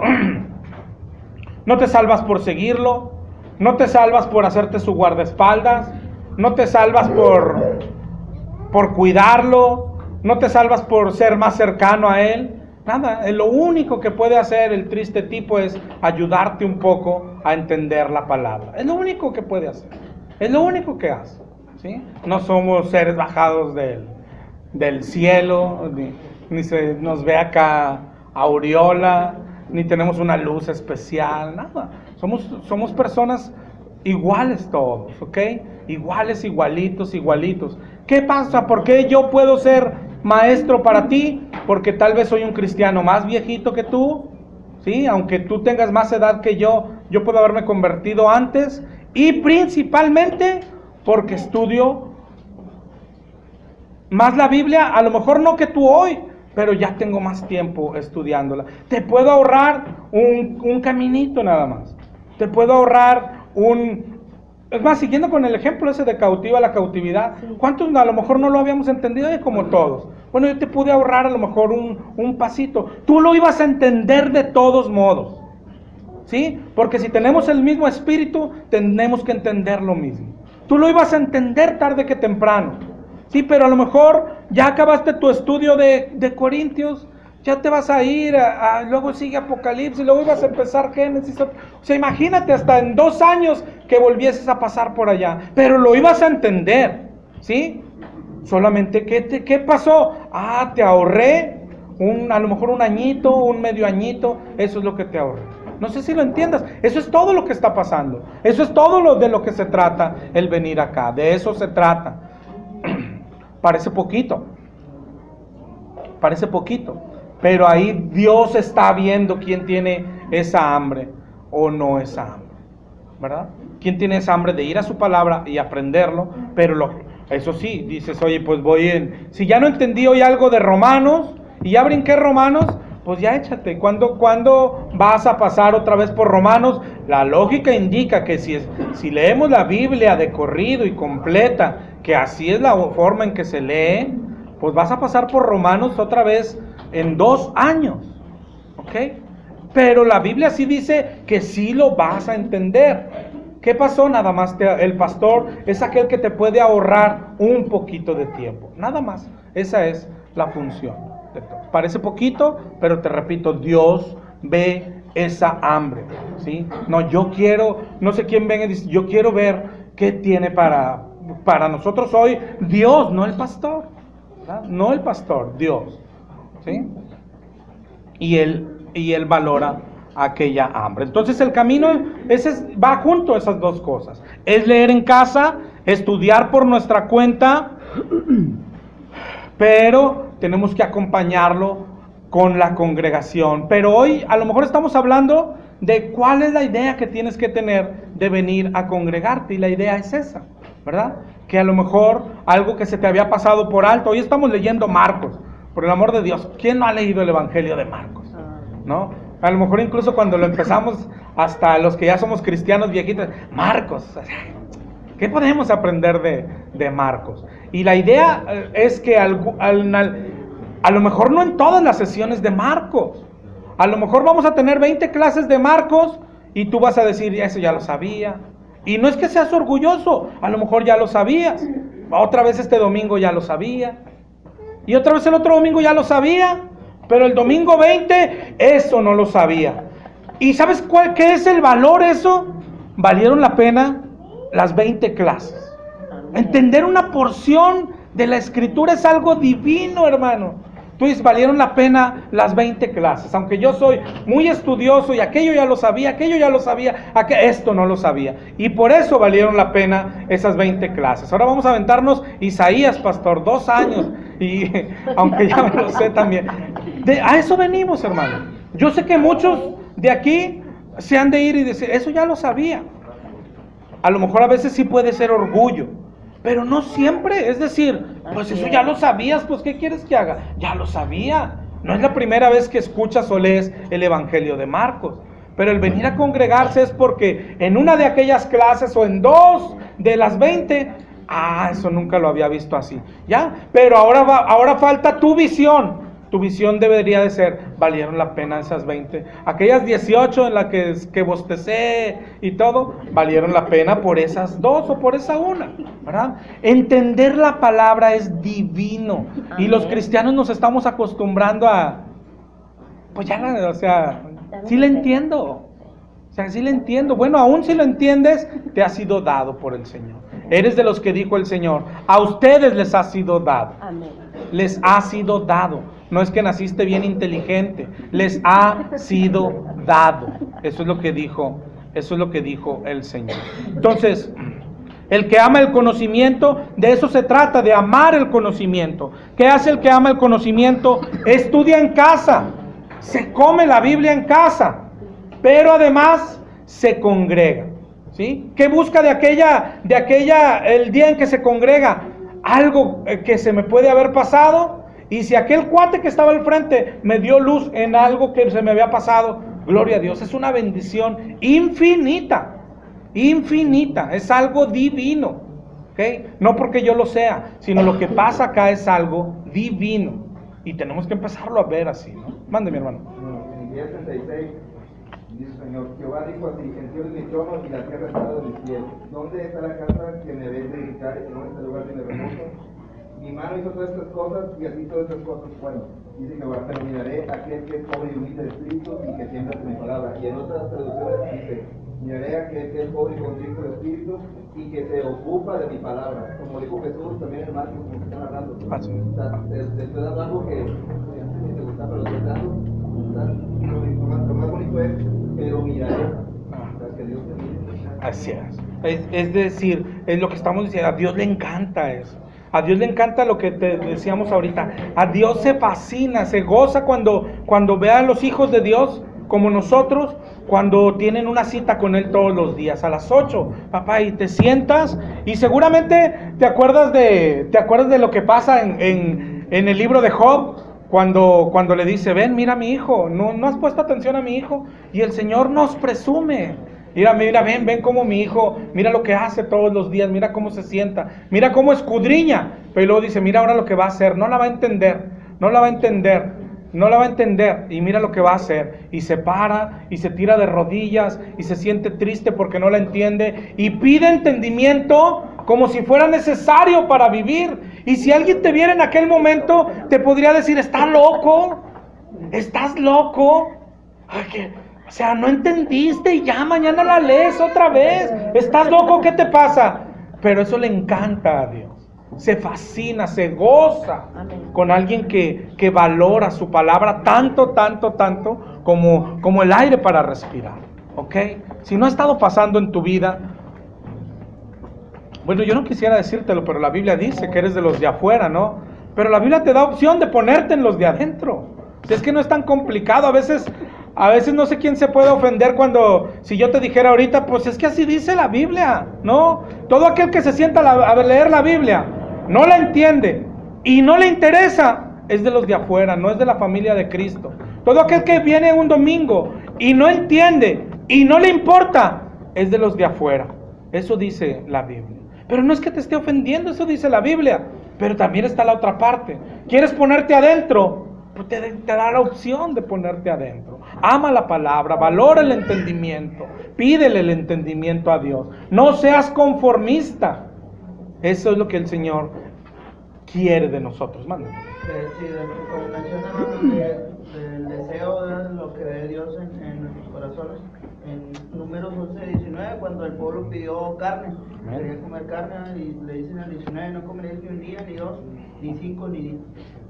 No te salvas por seguirlo, no te salvas por hacerte su guardaespaldas, no te salvas por cuidarlo, no te salvas por ser más cercano a él. Nada, lo único que puede hacer el triste tipo es ayudarte un poco a entender la palabra. Es lo único que puede hacer. Es lo único que hace, ¿sí? No somos seres bajados del cielo, ni se nos ve acá aureola, ni tenemos una luz especial, nada. Somos personas iguales todos, ¿ok? Iguales, igualitos. ¿Qué pasa? ¿Por qué yo puedo ser maestro para ti? Porque tal vez soy un cristiano más viejito que tú, ¿sí? Aunque tú tengas más edad que yo puedo haberme convertido antes, y principalmente porque estudio más la Biblia, a lo mejor no que tú hoy, pero ya tengo más tiempo estudiándola. Te puedo ahorrar un caminito nada más. Te puedo ahorrar es más, siguiendo con el ejemplo ese de cautiva a la cautividad, ¿cuántos a lo mejor no lo habíamos entendido? Como todos. Bueno, yo te pude ahorrar a lo mejor un pasito. Tú lo ibas a entender de todos modos, ¿sí? Porque si tenemos el mismo espíritu, tenemos que entender lo mismo. Tú lo ibas a entender tarde que temprano, ¿sí? Pero a lo mejor ya acabaste tu estudio de Corintios, ya te vas a ir, luego sigue Apocalipsis, luego ibas a empezar Génesis. O sea, imagínate hasta en 2 años que volvieses a pasar por allá, pero lo ibas a entender, ¿sí? Solamente, ¿qué pasó? Te ahorré a lo mejor un añito, un medio añito, eso es lo que te ahorré. No sé si lo entiendas, eso es todo lo que está pasando, eso es todo de lo que se trata el venir acá, de eso se trata. Parece poquito, pero ahí Dios está viendo quién tiene esa hambre o no esa hambre, ¿verdad? Quién tiene esa hambre de ir a su palabra y aprenderlo, pero eso sí, dices, oye, pues si ya no entendí hoy algo de Romanos y ya brinqué Romanos, pues ya échate. ¿Cuándo vas a pasar otra vez por Romanos? La lógica indica que si leemos la Biblia de corrido y completa, que así es la forma en que se lee, pues vas a pasar por Romanos otra vez en 2 años, ¿ok? Pero la Biblia sí dice que sí lo vas a entender. ¿Qué pasó? Nada más el pastor es aquel que te puede ahorrar un poquito de tiempo, nada más. Esa es la función de todo. Parece poquito, pero te repito, Dios ve esa hambre, ¿sí? No sé quién venga y dice, yo quiero ver qué tiene para nosotros hoy Dios, no el pastor, ¿verdad? No el pastor, Dios, ¿sí? Y él valora aquella hambre. Entonces el camino va junto a esas dos cosas. Es leer en casa, estudiar por nuestra cuenta, pero tenemos que acompañarlo con la congregación. Pero hoy a lo mejor estamos hablando de cuál es la idea que tienes que tener de venir a congregarte, y la idea es esa, ¿verdad? Que a lo mejor algo que se te había pasado por alto. Hoy estamos leyendo Marcos, por el amor de Dios, ¿quién no ha leído el Evangelio de Marcos? ¿No? A lo mejor incluso cuando lo empezamos, hasta los que ya somos cristianos viejitos, Marcos, ¿qué podemos aprender de Marcos? Y la idea es que a lo mejor no en todas las sesiones de Marcos, a lo mejor vamos a tener 20 clases de Marcos y tú vas a decir, eso ya lo sabía. Y no es que seas orgulloso, a lo mejor ya lo sabías, otra vez este domingo ya lo sabía, y otra vez el otro domingo ya lo sabía, pero el domingo 20, eso no lo sabía. ¿Y sabes qué es el valor eso? Valieron la pena las 20 clases. Entender una porción de la Escritura es algo divino, hermano. Tú dices, valieron la pena las 20 clases. Aunque yo soy muy estudioso y aquello ya lo sabía, esto no lo sabía. Y por eso valieron la pena esas 20 clases. Ahora vamos a aventarnos Isaías, pastor, 2 años. Y aunque ya me lo sé también. A eso venimos, hermano. Yo sé que muchos de aquí se han de ir y decir, eso ya lo sabía. A lo mejor a veces sí puede ser orgullo, pero no siempre. Es decir, pues eso ya lo sabías, pues ¿qué quieres que haga? Ya lo sabía. No es la primera vez que escuchas o lees el Evangelio de Marcos. Pero el venir a congregarse es porque en una de aquellas clases o en 2 de las 20, eso nunca lo había visto así. ¿Ya? Pero ahora falta tu visión. Tu visión debería de ser, valieron la pena esas 20. Aquellas 18 en las que bostecé y todo, valieron la pena por esas 2 o por esa una, ¿verdad? Entender la palabra es divino. Y los cristianos nos estamos acostumbrando pues ya, o sea, sí le entiendo. O sea, sí le entiendo. Bueno, aún si lo entiendes, te ha sido dado por el Señor. Eres de los que dijo el Señor, a ustedes les ha sido dado. Amén. Les ha sido dado. no es que naciste bien inteligente, les ha sido dado. Eso es lo que dijo el Señor. Entonces, el que ama el conocimiento, de eso se trata, de amar el conocimiento. ¿Qué hace el que ama el conocimiento? Estudia en casa, se come la Biblia en casa, pero además se congrega, ¿sí? ¿Qué busca de aquella, el día en que se congrega? Algo que se me puede haber pasado, y si aquel cuate que estaba al frente me dio luz en algo que se me había pasado, gloria a Dios, es una bendición infinita, es algo divino, ¿okay? No porque yo lo sea, sino lo que pasa acá es algo divino, y tenemos que empezarlo a ver así, ¿no? Mande, mi hermano. En 10:36 dice el Señor: Jehová dijo así: el cielo es mi trono y la tierra está de mis pies. ¿Dónde está la casa que me ves edificar y no está el lugar de mi reposo? Mi mano hizo todas estas cosas y así todas estas cosas fueron. Dice Jehová: pero miraré a aquel que es pobre y humilde de espíritu y que siembra mi palabra. Y en otras traducciones dice: miraré a aquel que es pobre y contrito de espíritu y que se ocupa de mi palabra. Como dijo Jesús también en Marcos, como que están hablando. Te estoy dando algo que antes ni te gustaba, pero te estoy dando. Lo más bonito es: pero miraré. O sea, que Dios te mire. Así es decir, es lo que estamos diciendo, a Dios le encanta eso. A Dios le encanta lo que te decíamos ahorita. A Dios se fascina, se goza cuando ve a los hijos de Dios como nosotros, cuando tienen una cita con Él todos los días a las 8, papá, y te sientas y seguramente te acuerdas de lo que pasa en el libro de Job, cuando le dice: ven, mira a mi hijo, no has puesto atención a mi hijo, y el Señor nos presume. Mira, ven cómo mi hijo, mira lo que hace todos los días, mira cómo se sienta, mira cómo escudriña. Pero luego dice: mira ahora lo que va a hacer, no la va a entender, y mira lo que va a hacer. Y se para, y se tira de rodillas, y se siente triste porque no la entiende, y pide entendimiento como si fuera necesario para vivir. Y si alguien te viera en aquel momento, te podría decir: ¿estás loco? O sea, no entendiste y ya mañana la lees otra vez. ¿Estás loco? ¿Qué te pasa? Pero eso le encanta a Dios. Se fascina, se goza con alguien que valora su palabra tanto como el aire para respirar. ¿Ok? Si no ha estado pasando en tu vida, bueno, yo no quisiera decírtelo, pero la Biblia dice que eres de los de afuera, ¿no? Pero la Biblia te da opción de ponerte en los de adentro. Es que no es tan complicado. A veces no sé quién se puede ofender si yo te dijera ahorita: pues es que así dice la Biblia, ¿no? Todo aquel que se sienta a leer la Biblia, no la entiende y no le interesa, es de los de afuera, no es de la familia de Cristo. Todo aquel que viene un domingo y no entiende y no le importa, es de los de afuera. Eso dice la Biblia. Pero no es que te esté ofendiendo, eso dice la Biblia. Pero también está la otra parte. ¿Quieres ponerte adentro? Pues te da la opción de ponerte adentro. Ama la palabra, valora el entendimiento, pídele el entendimiento a Dios. No seas conformista. Eso es lo que el Señor quiere de nosotros. Manda. Sí, como mencionaron del deseo de lo que ve Dios en nuestros corazones, en Números 11:19, cuando el pueblo pidió carne, quería comer carne, y le dicen al 19: no comeréis ni un día, ni dos, ni 5, ni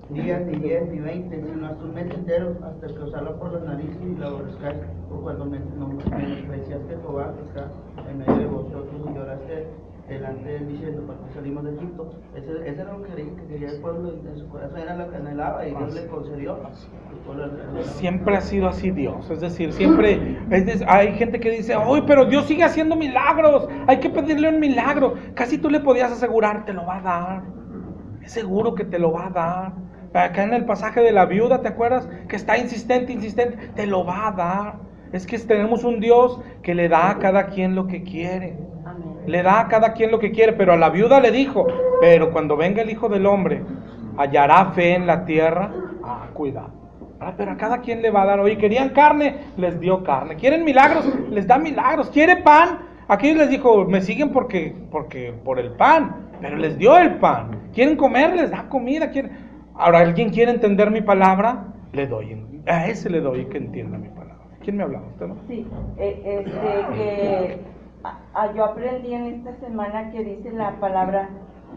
días, ni 10, ni 20, sino hasta un mes entero, hasta que os salga por las narices y la aborrezcáis, por cuando menospreciaste Jehová que está en medio de vosotros, y lloraste delante de él diciendo: ¿para qué salimos de Egipto? Ese era lo que quería el pueblo en su corazón, era lo que anhelaba, y Dios le concedió. Siempre ha sido así Dios, es decir, siempre hay gente que dice: ¡ay, pero Dios sigue haciendo milagros! Hay que pedirle un milagro. Casi tú le podías asegurar: te lo va a dar, es seguro que te lo va a dar. Acá en el pasaje de la viuda, ¿te acuerdas? Que está insistente, te lo va a dar. Es que tenemos un Dios que le da a cada quien lo que quiere. Le da a cada quien lo que quiere, pero a la viuda le dijo: pero cuando venga el Hijo del Hombre, ¿hallará fe en la tierra? Cuidado. Pero a cada quien le va a dar. Oye, querían carne, les dio carne. Quieren milagros, les da milagros. ¿Quiere pan? Aquí les dijo: me siguen porque por el pan, pero les dio el pan. ¿Quieren comer? Les da comida. Ahora, ¿alguien quiere entender mi palabra? Le doy. A ese le doy que entienda mi palabra. ¿Quién me hablaba? ¿Usted no? Sí, yo aprendí en esta semana que dice la palabra: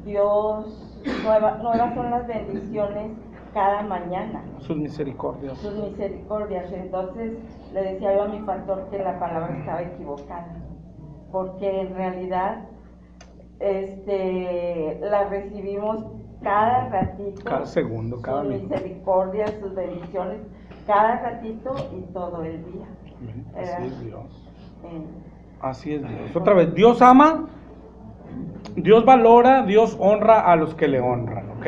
Dios, nuevas son las bendiciones, cada mañana. Sus misericordias. Sus misericordias. Entonces le decía yo a mi pastor que la palabra estaba equivocada, porque en realidad la recibimos cada ratito, Cada segundo, cada sus minuto. misericordias, sus bendiciones, cada ratito y todo el día. Así es Dios. Eh, Así es Dios. Otra vez, Dios ama, Dios valora, Dios honra a los que le honran, ¿ok?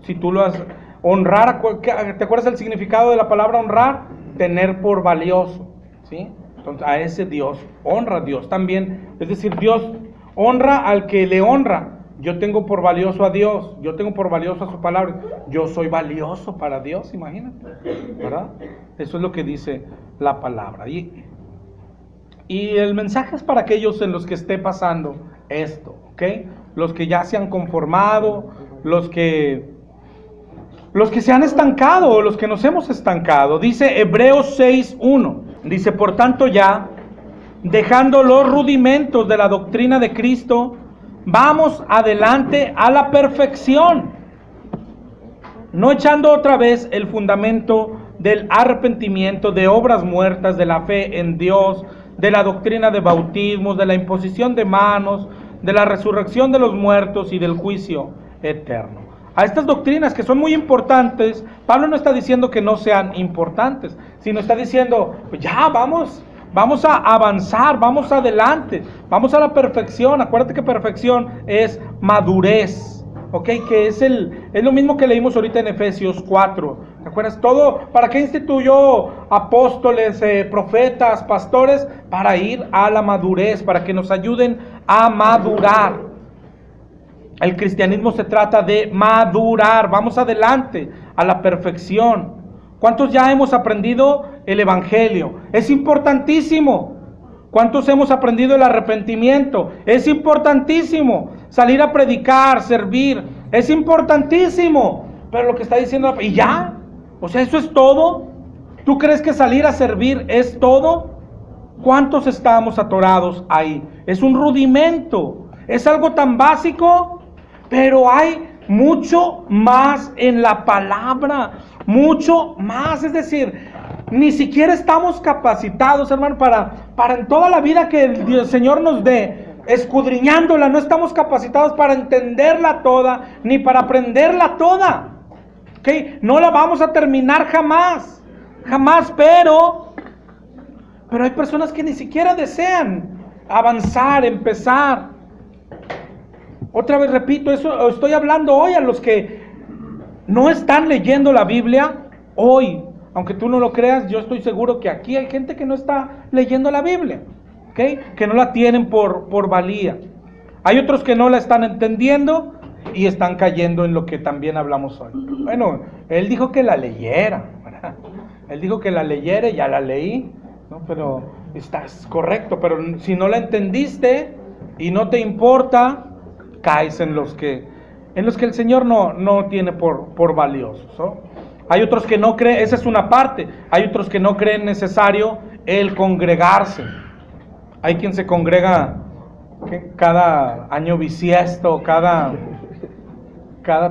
Si tú lo has... Honrar, ¿te acuerdas del significado de la palabra honrar? Tener por valioso, ¿sí? Entonces a ese Dios, honra a Dios también. Es decir, Dios honra al que le honra. Yo tengo por valioso a Dios, yo tengo por valioso a su palabra. Yo soy valioso para Dios, imagínate, ¿verdad? Eso es lo que dice la palabra. Y el mensaje es para aquellos en los que esté pasando esto, ¿ok? Los que ya se han conformado, los que se han estancado o los que nos hemos estancado. Dice Hebreos 6:1, dice, por tanto ya, dejando los rudimentos de la doctrina de Cristo, vamos adelante a la perfección, no echando otra vez el fundamento del arrepentimiento, de obras muertas, de la fe en Dios, de la doctrina de bautismos, de la imposición de manos, de la resurrección de los muertos y del juicio eterno. A estas doctrinas que son muy importantes, Pablo no está diciendo que no sean importantes, sino está diciendo, pues ya vamos a avanzar, vamos adelante, vamos a la perfección. Acuérdate que perfección es madurez, ¿ok? Que es lo mismo que leímos ahorita en Efesios 4. ¿Te acuerdas? Todo, ¿para qué instituyó apóstoles, profetas, pastores? Para ir a la madurez, para que nos ayuden a madurar. El cristianismo se trata de madurar, vamos adelante a la perfección. ¿Cuántos ya hemos aprendido el evangelio? Es importantísimo. ¿Cuántos hemos aprendido el arrepentimiento? Es importantísimo. Salir a predicar, servir, es importantísimo. Pero lo que está diciendo, ¿y ya? O sea, ¿eso es todo? ¿Tú crees que salir a servir es todo? ¿Cuántos estamos atorados ahí? Es un rudimento, es algo tan básico. Pero hay mucho más en la palabra, mucho más. Es decir, ni siquiera estamos capacitados, hermano, para en toda la vida que el Señor nos dé, escudriñándola, no estamos capacitados para entenderla toda, ni para aprenderla toda. ¿Okay? No la vamos a terminar jamás, jamás, pero hay personas que ni siquiera desean avanzar, empezar. Otra vez repito, eso estoy hablando hoy a los que no están leyendo la Biblia hoy. Aunque tú no lo creas, yo estoy seguro que aquí hay gente que no está leyendo la Biblia, ¿okay? Que no la tienen por valía. Hay otros que no la están entendiendo y están cayendo en lo que también hablamos hoy. Bueno, él dijo que la leyera, ¿verdad? Él dijo que la leyera y ya la leí, ¿no? Pero estás correcto, pero si no la entendiste y no te importa, caes en los que el Señor no tiene por valiosos, ¿no? Hay otros que no creen, esa es una parte. Hay otros que no creen necesario el congregarse. Hay quien se congrega cada año bisiesto, cada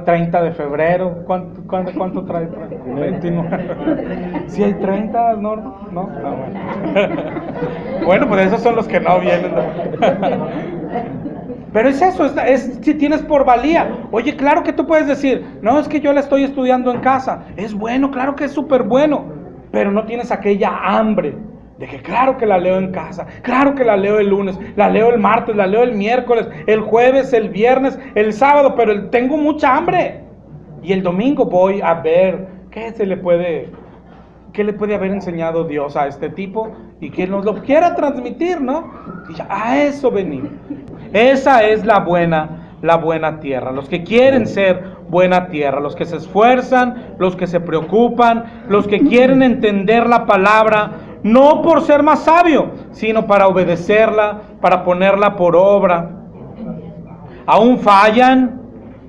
30 de febrero. ¿Cuánto trae? 29. ¿Sí hay 30, no? ¿No? Ah, bueno. Bueno, pues esos son los que no vienen, ¿no? Pero es eso, es si tienes por valía. Oye, claro que tú puedes decir, no, es que yo la estoy estudiando en casa. Es bueno, claro que es súper bueno, pero no tienes aquella hambre de que claro que la leo en casa, claro que la leo el lunes, la leo el martes, la leo el miércoles, el jueves, el viernes, el sábado, pero tengo mucha hambre. Y el domingo voy a ver qué le puede haber enseñado Dios a este tipo y que nos lo quiera transmitir, ¿no? Y a eso venimos. Esa es la buena tierra, los que quieren ser buena tierra, los que se esfuerzan, los que se preocupan, los que quieren entender la palabra, no por ser más sabio, sino para obedecerla, para ponerla por obra. Aún fallan,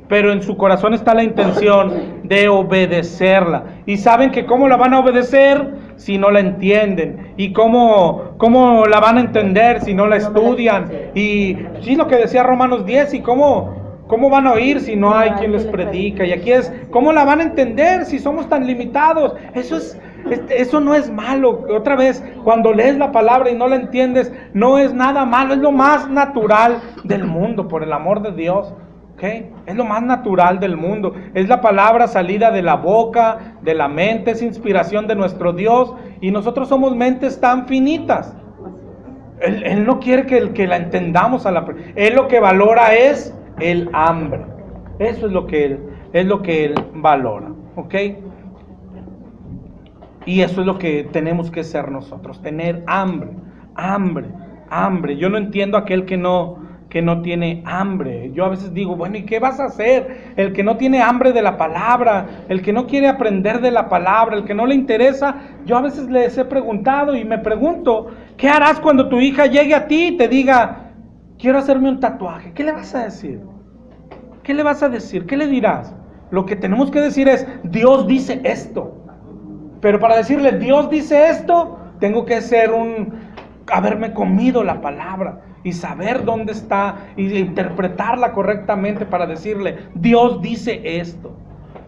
pero en su corazón está la intención de obedecerla. Y saben que cómo la van a obedecer si no la entienden. Y cómo la van a entender si no la estudian. Y sí, lo que decía Romanos 10, y cómo ¿Cómo van a oír si no hay quien les predica? Y aquí es, ¿cómo la van a entender si somos tan limitados? Eso no es malo. Otra vez, cuando lees la palabra y no la entiendes, no es nada malo, es lo más natural del mundo, por el amor de Dios. ¿Okay? Es lo más natural del mundo. Es la palabra salida de la boca, de la mente, es inspiración de nuestro Dios. Y nosotros somos mentes tan finitas. Él no quiere que la entendamos Él lo que valora es el hambre. Eso es lo que Él valora. ¿Ok? Y eso es lo que tenemos que ser nosotros. Tener hambre. Yo no entiendo a aquel que no tiene hambre. Yo a veces digo, bueno, ¿y qué vas a hacer? El que no tiene hambre de la palabra, el que no quiere aprender de la palabra, el que no le interesa. Yo a veces les he preguntado y me pregunto, ¿qué harás cuando tu hija llegue a ti y te diga, quiero hacerme un tatuaje? ¿Qué le vas a decir? ¿Qué le vas a decir? ¿Qué le dirás? Lo que tenemos que decir es, Dios dice esto. Pero para decirle, Dios dice esto, tengo que haberme comido la palabra y saber dónde está y interpretarla correctamente para decirle, Dios dice esto.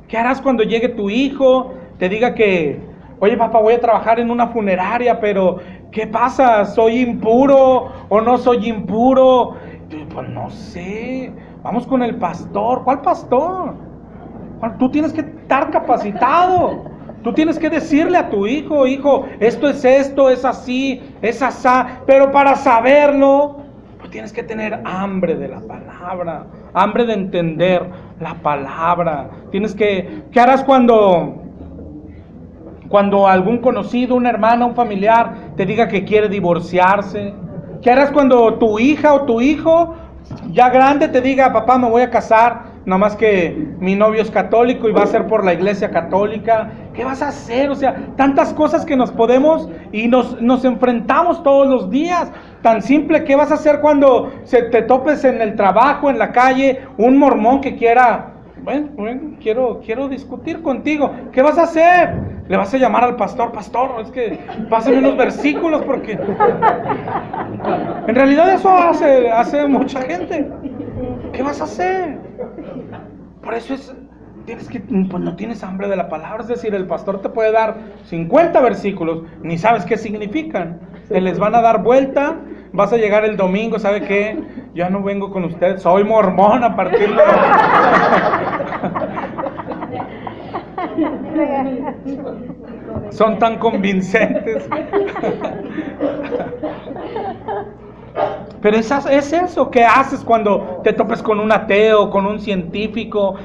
¿Qué harás cuando llegue tu hijo, te diga que, oye papá, voy a trabajar en una funeraria, pero ¿qué pasa? ¿Soy impuro o no soy impuro? Pues no sé, vamos con el pastor. ¿Cuál pastor? Tú tienes que estar capacitado. Tú tienes que decirle a tu hijo, esto, es así, es asá. Pero para saberlo, pues tienes que tener hambre de la palabra, hambre de entender la palabra. ¿Qué harás cuando algún conocido, un hermano, un familiar te diga que quiere divorciarse? ¿Qué harás cuando tu hija o tu hijo ya grande te diga, papá, me voy a casar, nada más que mi novio es católico y va a ser por la iglesia católica? ¿Qué vas a hacer? O sea, tantas cosas que nos podemos y nos enfrentamos todos los días. Tan simple, ¿qué vas a hacer cuando te topes en el trabajo, en la calle, un mormón que quiera, bueno, quiero discutir contigo? ¿Qué vas a hacer? Le vas a llamar al pastor, es que pásame unos versículos, porque en realidad eso hace mucha gente. ¿Qué vas a hacer? Por eso pues no tienes hambre de la palabra. Es decir, el pastor te puede dar 50 versículos, ni sabes qué significan, te les van a dar vuelta. Vas a llegar el domingo, ¿sabe qué? Ya no vengo con usted, soy mormón a partir de... Son tan convincentes. Pero es eso. ¿Qué haces cuando te topes con un ateo, con un científico,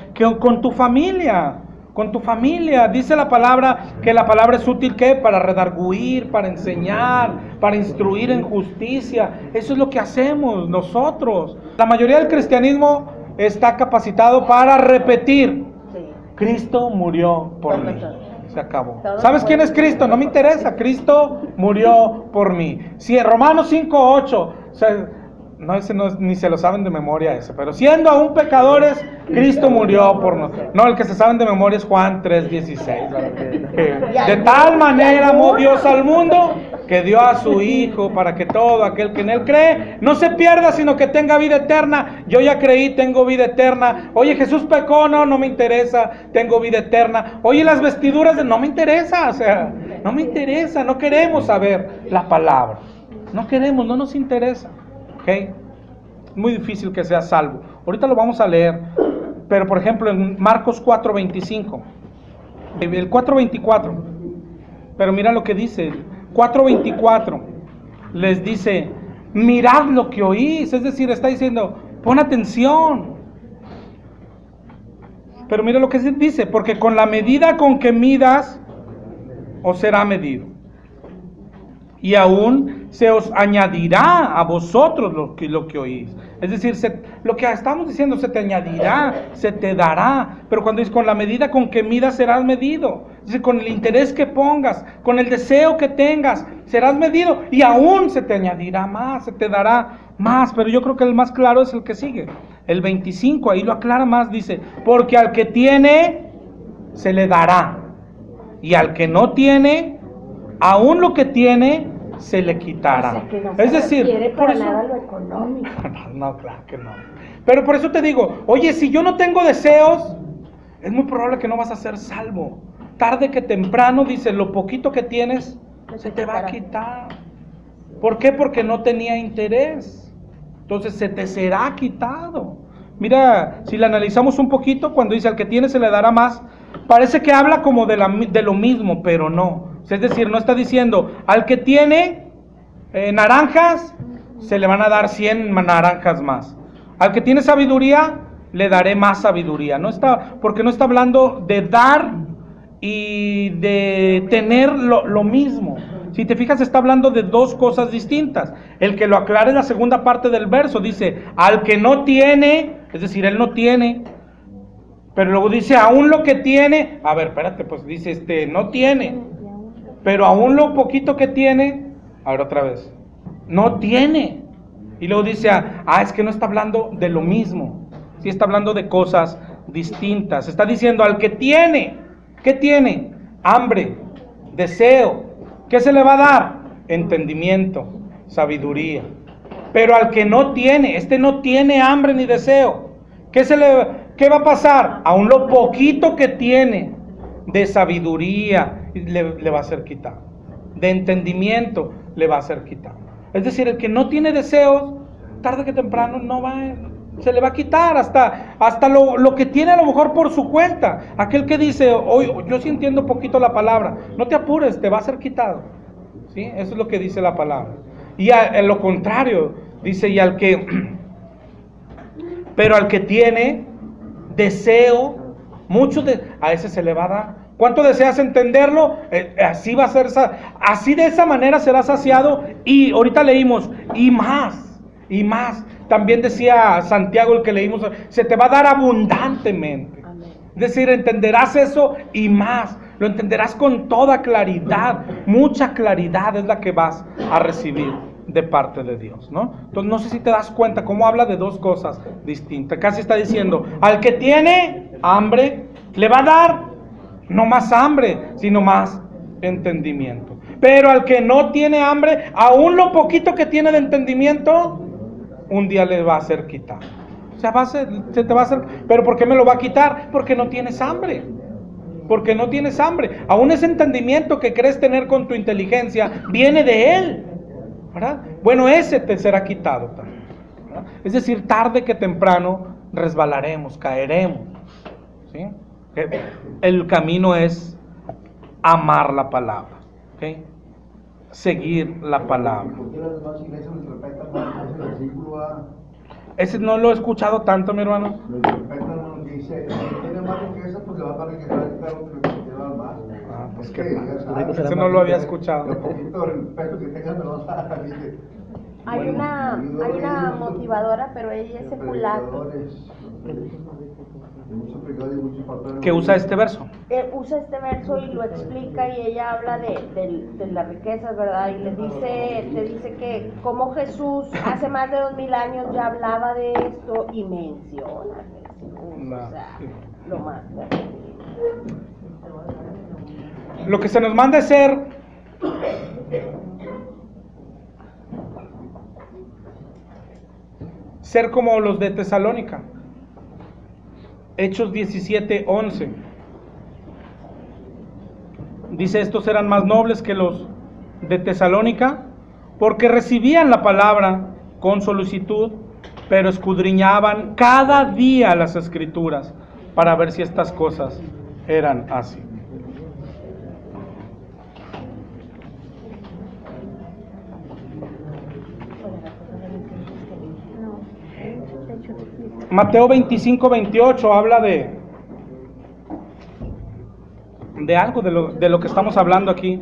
con tu familia? Con tu familia. Dice la palabra que la palabra es útil, ¿qué? Para redarguir, para enseñar, para instruir en justicia. Eso es lo que hacemos nosotros. La mayoría del cristianismo está capacitado para repetir: Cristo murió por mí. Se acabó. ¿Sabes quién es Cristo? No me interesa. Cristo murió por mí. Si en Romanos 5:8, no, ese no, ni se lo saben de memoria ese, pero siendo aún pecadores, Cristo murió por nosotros. No, el que se saben de memoria es Juan 3:16. De tal manera amó Dios al mundo que dio a su Hijo para que todo aquel que en Él cree no se pierda, sino que tenga vida eterna. Yo ya creí, tengo vida eterna. Oye, Jesús pecó, no me interesa, tengo vida eterna. Oye, las vestiduras no me interesa, no me interesa, no queremos saber la palabra. No queremos, no nos interesa. ¿Okay? Muy difícil que seas salvo. Ahorita lo vamos a leer, pero por ejemplo en Marcos 4:25, el 4:24, pero mira lo que dice, 4:24, les dice, mirad lo que oís, es decir, está diciendo, pon atención. Pero mira lo que dice, porque con la medida con que midas, os será medido. Y aún se os añadirá a vosotros lo que oís. Es decir, lo que estamos diciendo, se te añadirá, se te dará. Pero cuando dice, con la medida con que midas serás medido. Es decir, con el interés que pongas, con el deseo que tengas, serás medido. Y aún se te añadirá más, se te dará más. Pero yo creo que el más claro es el que sigue. El 25, ahí lo aclara más, dice, porque al que tiene, se le dará. Y al que no tiene, aún lo que tiene, se le quitará. O sea, que no es se decir, refiere por para eso, nada lo económico. no, claro que no. Pero por eso te digo, oye, si yo no tengo deseos, es muy probable que no vas a ser salvo. Tarde que temprano, dice, lo poquito que tienes se te va a quitar. ¿Por qué? Porque no tenía interés. Entonces se te será quitado. Mira, si la analizamos un poquito, cuando dice al que tiene se le dará más, parece que habla como de lo mismo, pero no. Es decir, no está diciendo, al que tiene naranjas, se le van a dar 100 naranjas más. Al que tiene sabiduría, le daré más sabiduría. No está, porque no está hablando de dar y de tener lo mismo. Si te fijas, está hablando de dos cosas distintas. El que lo aclara en la segunda parte del verso, dice, al que no tiene, es decir, él no tiene, pero luego dice, aún lo que tiene, a ver, espérate, pues dice, no tiene, pero aún lo poquito que tiene, a ver otra vez, no tiene. Y luego dice, es que no está hablando de lo mismo, sí está hablando de cosas distintas. Está diciendo, al que tiene, ¿qué tiene? Hambre, deseo. ¿Qué se le va a dar? Entendimiento, sabiduría. Pero al que no tiene, no tiene hambre ni deseo. ¿Qué va a pasar? Aún lo poquito que tiene de sabiduría le va a ser quitado. De entendimiento le va a ser quitado. Es decir, el que no tiene deseos, tarde que temprano se le va a quitar hasta lo que tiene a lo mejor por su cuenta. Aquel que dice, hoy yo sí entiendo poquito la palabra, no te apures, te va a ser quitado. ¿Sí? Eso es lo que dice la palabra. Y a lo contrario, dice, pero al que tiene deseo, a ese se le va a dar. ¿Cuánto deseas entenderlo? Así va a ser, así de esa manera será saciado. Y ahorita leímos, y más. También decía Santiago, el que leímos, se te va a dar abundantemente. Amén. Es decir, entenderás eso y más. Lo entenderás con toda claridad. Mucha claridad es la que vas a recibir de parte de Dios, ¿no? Entonces no sé si te das cuenta cómo habla de dos cosas distintas. Casi está diciendo, al que tiene hambre, le va a dar no más hambre, sino más entendimiento. Pero al que no tiene hambre, aún lo poquito que tiene de entendimiento, un día le va a ser quitado. O sea, se te va a hacer. ¿Pero por qué me lo va a quitar? Porque no tienes hambre. Porque no tienes hambre. Aún ese entendimiento que crees tener con tu inteligencia viene de Él, ¿verdad? Bueno, ese te será quitado también, ¿verdad? Es decir, tarde que temprano resbalaremos, caeremos, ¿sí? El camino es amar la palabra, ¿okay? Seguir la palabra. Ese no lo he escuchado tanto, mi hermano. Pues qué mal. Ese no lo había escuchado. Hay una motivadora, pero ella es secular, que usa este verso. Usa este verso y lo explica, y ella habla de las riquezas, ¿verdad? Y le dice que como Jesús hace más de 2000 años ya hablaba de esto y menciona Jesús, o sea, lo más. Lo que se nos manda es ser como los de Tesalónica. Hechos 17:11. Dice, estos eran más nobles que los de Tesalónica, porque recibían la palabra con solicitud, pero escudriñaban cada día las Escrituras para ver si estas cosas eran así. Mateo 25:28 habla de algo de lo que estamos hablando aquí.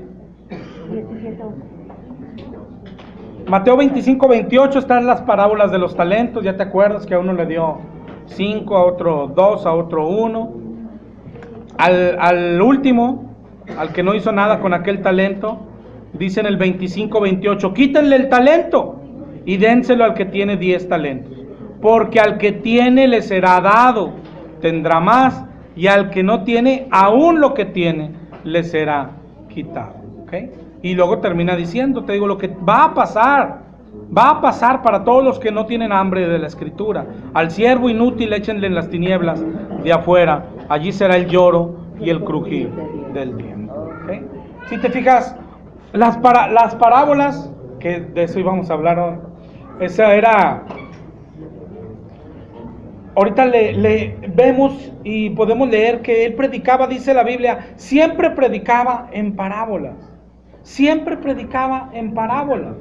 Mateo 25:28 están las parábolas de los talentos. Ya te acuerdas que a uno le dio 5, a otro 2, a otro 1. Al último, al que no hizo nada con aquel talento, dice en el 25:28, quítenle el talento y dénselo al que tiene 10 talentos. Porque al que tiene le será dado, tendrá más, y al que no tiene, aún lo que tiene, le será quitado. ¿Okay? Y luego termina diciendo, te digo, lo que va a pasar Va a pasar para todos los que no tienen hambre de la escritura. Al siervo inútil échenle en las tinieblas de afuera. Allí será el lloro y el crujir del diente. ¿Okay? Si te fijas, las parábolas, que de eso íbamos a hablar ahora, esa era... Ahorita le vemos y podemos leer que él predicaba, dice la Biblia, siempre predicaba en parábolas. Siempre predicaba en parábolas.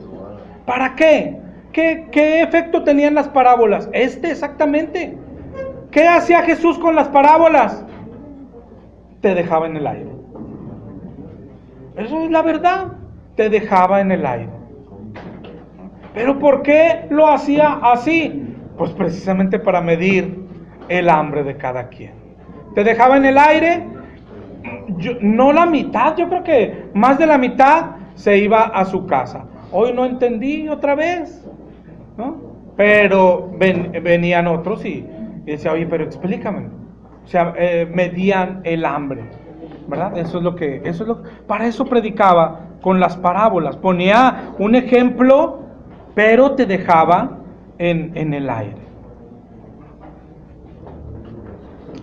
¿Para qué? ¿Qué efecto tenían las parábolas? Exactamente. ¿Qué hacía Jesús con las parábolas? Te dejaba en el aire. Eso es la verdad. Te dejaba en el aire. ¿Pero por qué lo hacía así? Pues precisamente para medir el hambre de cada quien. Te dejaba en el aire, no la mitad, yo creo que más de la mitad se iba a su casa. Hoy no entendí otra vez, ¿no? Pero venían otros y decían, oye, pero explícame. O sea, medían el hambre, ¿verdad? Para eso predicaba con las parábolas. Ponía un ejemplo, pero te dejaba en el aire.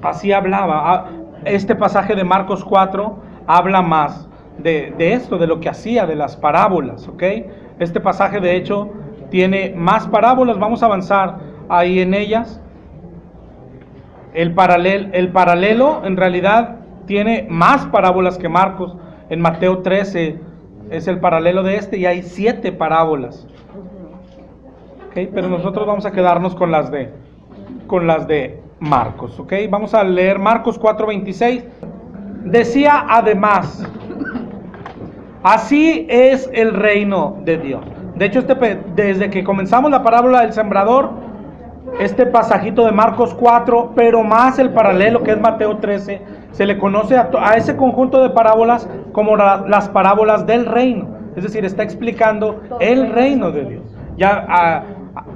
Así hablaba. Este pasaje de Marcos 4 habla más de esto, de lo que hacía, de las parábolas, ¿ok? Este pasaje de hecho tiene más parábolas, vamos a avanzar ahí en ellas. El paralelo en realidad tiene más parábolas que Marcos. En Mateo 13 es el paralelo de este y hay 7 parábolas. Okay, pero nosotros vamos a quedarnos con las de Marcos, ¿ok? Vamos a leer Marcos 4:26. Decía además, así es el reino de Dios. De hecho, desde que comenzamos la parábola del sembrador, este pasajito de Marcos 4, pero más el paralelo que es Mateo 13, se le conoce a ese conjunto de parábolas como las parábolas del reino. Es decir, está explicando el reino de Dios. Ya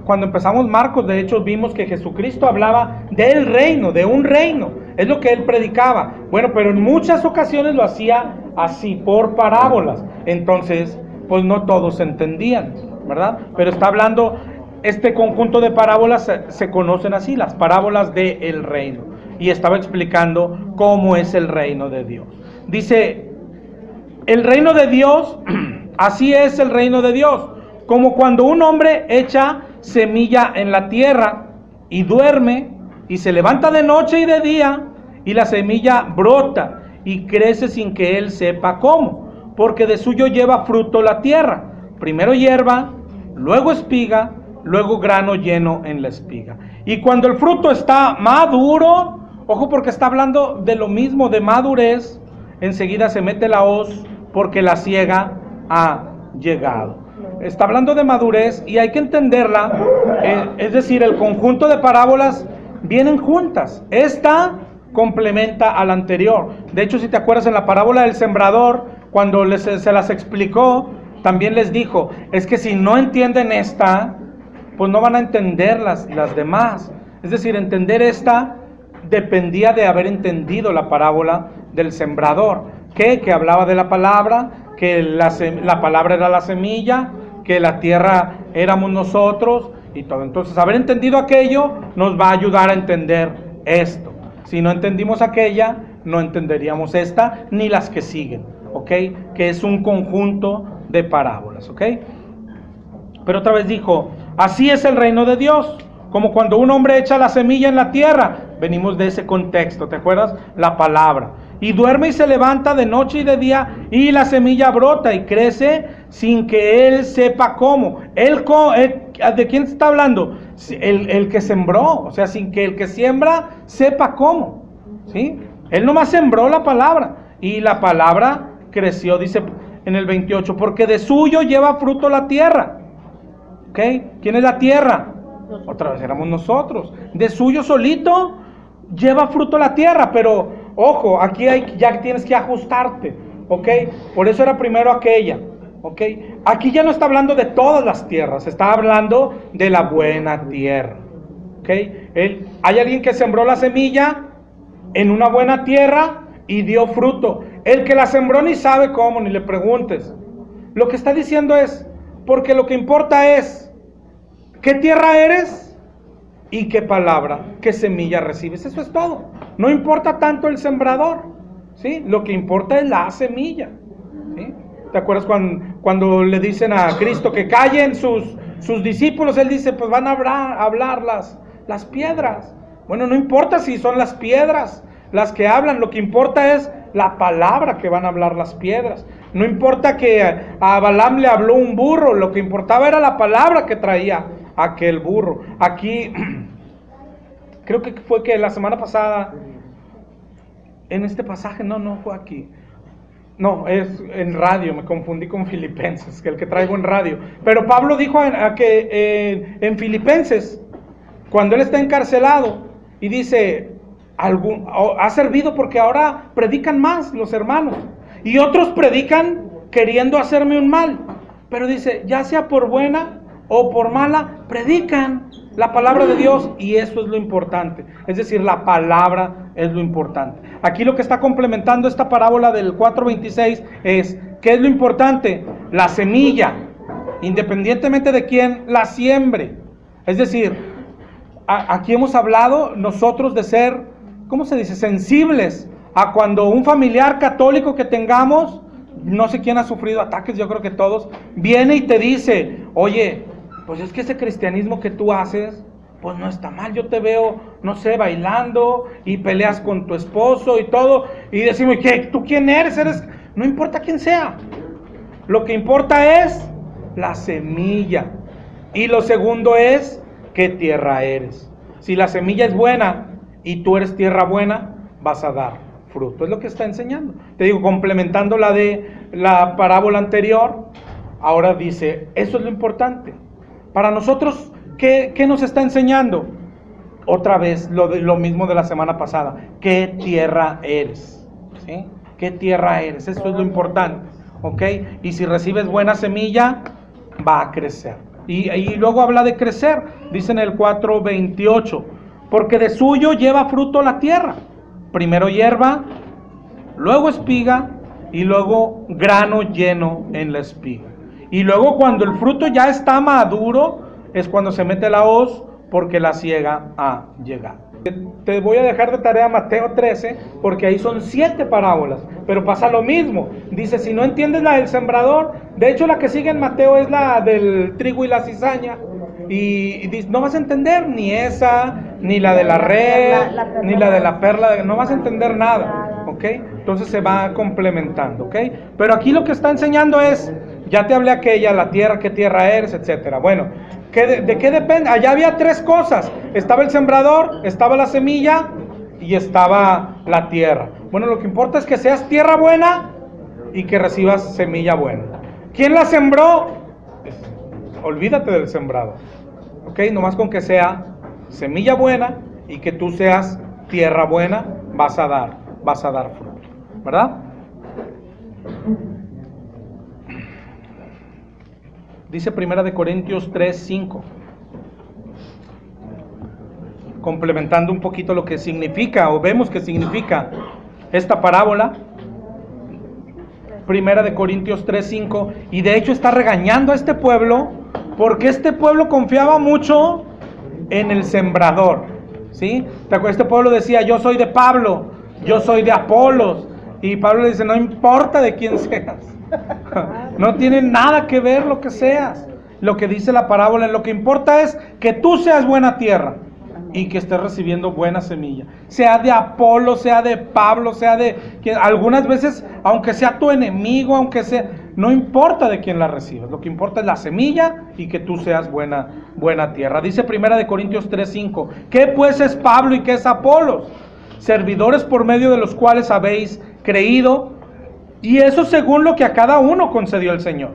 cuando empezamos Marcos, de hecho, vimos que Jesucristo hablaba del reino, de un reino. Es lo que él predicaba. Bueno, pero en muchas ocasiones lo hacía así, por parábolas. Entonces, pues no todos entendían, ¿verdad? Pero está hablando, este conjunto de parábolas se conocen así, las parábolas del reino. Y estaba explicando cómo es el reino de Dios. Dice, el reino de Dios, así es el reino de Dios. Como cuando un hombre echa semilla en la tierra y duerme y se levanta de noche y de día y la semilla brota y crece sin que él sepa cómo, porque de suyo lleva fruto la tierra, primero hierba, luego espiga, luego grano lleno en la espiga. Y cuando el fruto está maduro, ojo porque está hablando de lo mismo, de madurez, enseguida se mete la hoz porque la siega ha llegado. Está hablando de madurez y hay que entenderla, es decir, el conjunto de parábolas vienen juntas. Esta complementa a la anterior. De hecho, si te acuerdas en la parábola del sembrador, cuando se las explicó, también les dijo, es que si no entienden esta, pues no van a entender las demás. Es decir, entender esta dependía de haber entendido la parábola del sembrador, que hablaba de la palabra, que la palabra era la semilla, que la tierra éramos nosotros y todo. Entonces, haber entendido aquello nos va a ayudar a entender esto. Si no entendimos aquella, no entenderíamos esta ni las que siguen, ¿ok? Que es un conjunto de parábolas, ¿ok? Pero otra vez dijo, así es el reino de Dios, como cuando un hombre echa la semilla en la tierra. Venimos de ese contexto, ¿te acuerdas? La palabra. Y duerme y se levanta de noche y de día y la semilla brota y crece sin que él sepa cómo. ¿De quién está hablando? El que sembró, o sea, sin que el que siembra sepa cómo. ¿Sí? Él nomás sembró la palabra y la palabra creció, dice en el 28, porque de suyo lleva fruto la tierra. ¿Ok? ¿Quién es la tierra? Otra vez éramos nosotros. De suyo solito lleva fruto la tierra, pero ojo, aquí ya tienes que ajustarte, ¿ok? Por eso era primero aquella, ¿ok? Aquí ya no está hablando de todas las tierras, está hablando de la buena tierra, ¿ok? Hay alguien que sembró la semilla en una buena tierra y dio fruto. El que la sembró ni sabe cómo, ni le preguntes. Lo que está diciendo es, porque lo que importa es ¿Qué tierra eres? ¿Y qué palabra, qué semilla recibes? Eso es todo. No importa tanto el sembrador, ¿sí? Lo que importa es la semilla, ¿sí? ¿Te acuerdas cuando le dicen a Cristo que callen sus discípulos? Él dice, pues van a hablar las piedras. Bueno, no importa si son las piedras las que hablan, lo que importa es la palabra que van a hablar las piedras. No importa que a Balaam le habló un burro, lo que importaba era la palabra que traía aquel burro. Aquí, creo que fue que la semana pasada, en este pasaje, no fue aquí. No, es en radio, me confundí con Filipenses, que el que traigo en radio. Pero Pablo dijo que en Filipenses, cuando él está encarcelado, y dice, ha servido porque ahora predican más los hermanos. Y otros predican queriendo hacerme un mal. Pero dice, ya sea por buena o por mala, predican la palabra de Dios, y eso es lo importante. Es decir, la palabra es lo importante. Aquí lo que está complementando esta parábola del 4:26 es, ¿qué es lo importante? La semilla, independientemente de quién la siembre. Es decir, aquí hemos hablado nosotros de ser, ¿cómo se dice?, sensibles a cuando un familiar católico que tengamos, no sé quién ha sufrido ataques, yo creo que todos, viene y te dice, oye, pues es que ese cristianismo que tú haces, pues no está mal, yo te veo, no sé, bailando y peleas con tu esposo y todo, y decimos, ¿qué? ¿Tú quién eres? No importa quién sea, lo que importa es la semilla, y lo segundo es, ¿qué tierra eres? Si la semilla es buena y tú eres tierra buena, vas a dar fruto, es lo que está enseñando. Te digo, complementando la de la parábola anterior, ahora dice, eso es lo importante. Para nosotros, ¿qué nos está enseñando? Otra vez, lo mismo de la semana pasada. ¿Qué tierra eres? ¿Sí? ¿Qué tierra eres? Eso es lo importante, ¿ok? Y si recibes buena semilla, va a crecer. Y luego habla de crecer, dice en el 4:28, porque de suyo lleva fruto la tierra. Primero hierba, luego espiga, y luego grano lleno en la espiga. Y luego cuando el fruto ya está maduro, es cuando se mete la hoz, porque la siega ha llegado. Te voy a dejar de tarea Mateo 13, porque ahí son 7 parábolas, pero pasa lo mismo. Dice, si no entiendes la del sembrador, de hecho la que sigue en Mateo es la del trigo y la cizaña, y dice, no vas a entender ni esa, ni la de la red, ni la de la perla, no vas a entender nada, ¿ok? Entonces se va complementando, ¿ok? Pero aquí lo que está enseñando es, ya te hablé aquella, la tierra, qué tierra eres, etcétera. Bueno, ¿de qué depende? Allá había 3 cosas. Estaba el sembrador, estaba la semilla y estaba la tierra. Bueno, lo que importa es que seas tierra buena y que recibas semilla buena. ¿Quién la sembró? Olvídate del sembrado. ¿Ok? Nomás con que sea semilla buena y que tú seas tierra buena, vas a dar fruto. ¿Verdad? Dice 1 Corintios 3:5, complementando un poquito lo que significa, o vemos que significa esta parábola. 1 Corintios 3:5, y de hecho está regañando a este pueblo, porque este pueblo confiaba mucho en el sembrador, ¿sí? Este pueblo decía, yo soy de Pablo, yo soy de Apolos, y Pablo le dice, no importa de quién seas. No tiene nada que ver lo que seas. Lo que dice la parábola, lo que importa es que tú seas buena tierra y que estés recibiendo buena semilla. Sea de Apolo, sea de Pablo, sea de quien, algunas veces, aunque sea tu enemigo, aunque sea, no importa de quién la recibas. Lo que importa es la semilla y que tú seas buena tierra. Dice 1 Corintios 3:5, ¿qué pues es Pablo y qué es Apolos? Servidores por medio de los cuales habéis creído, y eso según lo que a cada uno concedió el Señor.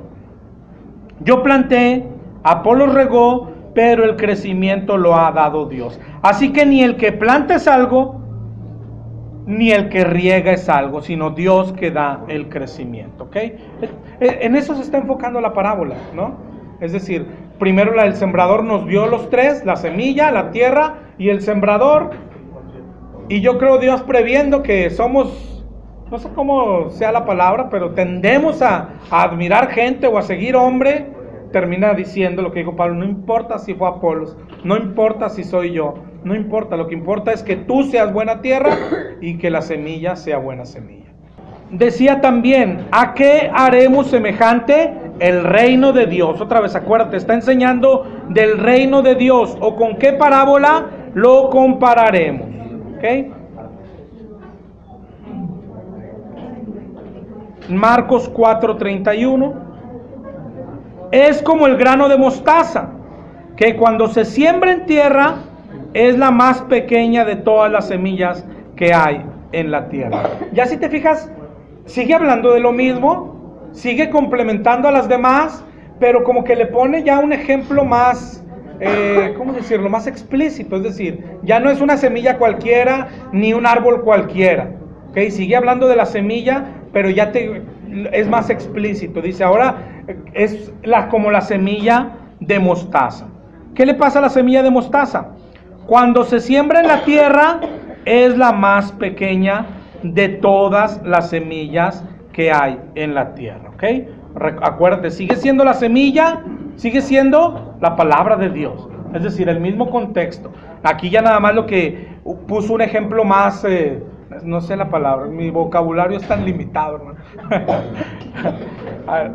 Yo planté, Apolos regó, pero el crecimiento lo ha dado Dios. Así que ni el que planta es algo, ni el que riega es algo, sino Dios que da el crecimiento, ¿ok? En eso se está enfocando la parábola, ¿no? Es decir, primero el sembrador nos dio los 3, la semilla, la tierra y el sembrador. Y yo creo Dios previendo que somos, no sé cómo sea la palabra, pero tendemos a admirar gente o a seguir hombre termina diciendo lo que dijo Pablo: no importa si fue Apolos, no importa si soy yo, no importa, lo que importa es que tú seas buena tierra y que la semilla sea buena semilla. Decía también: ¿a qué haremos semejante el reino de Dios? Otra vez, acuérdate, está enseñando del reino de Dios. ¿O con qué parábola lo compararemos? ¿Ok? Marcos 4:31. Es como el grano de mostaza, que cuando se siembra en tierra es la más pequeña de todas las semillas que hay en la tierra. Ya si te fijas, sigue hablando de lo mismo, sigue complementando a las demás, pero como que le pone ya un ejemplo más, ¿cómo decirlo?, más explícito. Es decir, ya no es una semilla cualquiera, ni un árbol cualquiera. ¿Okay? Sigue hablando de la semilla, pero ya es más explícito. Dice, ahora es como la semilla de mostaza. ¿Qué le pasa a la semilla de mostaza? Cuando se siembra en la tierra, es la más pequeña de todas las semillas que hay en la tierra. ¿Ok? Acuérdate, sigue siendo la semilla, sigue siendo la palabra de Dios. Es decir, el mismo contexto. Aquí ya nada más lo que puso un ejemplo más, no sé la palabra, mi vocabulario es tan limitado, hermano.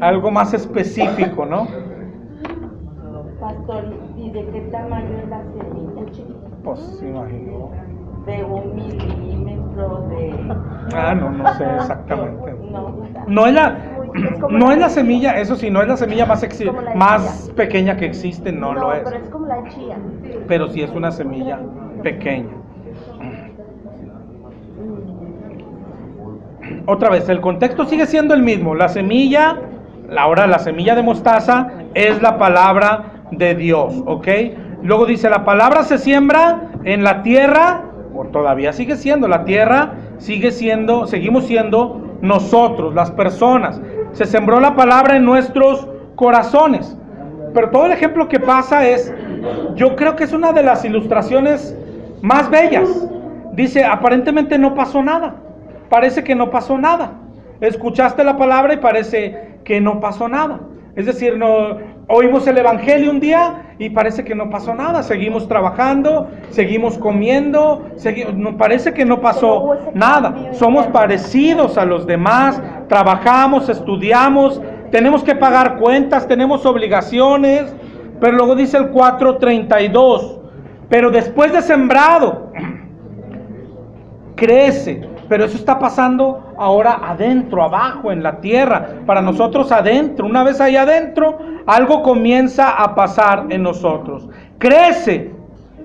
Algo más específico, ¿no? Pastor, ¿y de qué tamaño es la semilla? Pues imagino. De 1 milímetro, de... No sé exactamente. No, No es la semilla, eso sí, no es la semilla más pequeña que existe, no lo es. Pero es como la chía. Pero sí es una semilla pequeña. Otra vez, el contexto sigue siendo el mismo. La semilla, ahora la semilla de mostaza es la palabra de Dios, ¿ok? Luego dice, la palabra se siembra en la tierra, o todavía sigue siendo, la tierra seguimos siendo nosotros, las personas. Se sembró la palabra en nuestros corazones. Pero todo el ejemplo que pasa yo creo que es una de las ilustraciones más bellas. Dice, aparentemente no pasó nada. Parece que no pasó nada. Escuchaste la palabra y parece que no pasó nada. Es decir, oímos el evangelio un día y parece que no pasó nada. Seguimos trabajando, seguimos comiendo, parece que no pasó nada. Somos parecidos a los demás, trabajamos, estudiamos, tenemos que pagar cuentas, tenemos obligaciones. Pero luego dice el 4:32, pero después de sembrado, crece. Pero eso está pasando ahora adentro, abajo, en la tierra. Para nosotros adentro, una vez ahí adentro, algo comienza a pasar en nosotros. Crece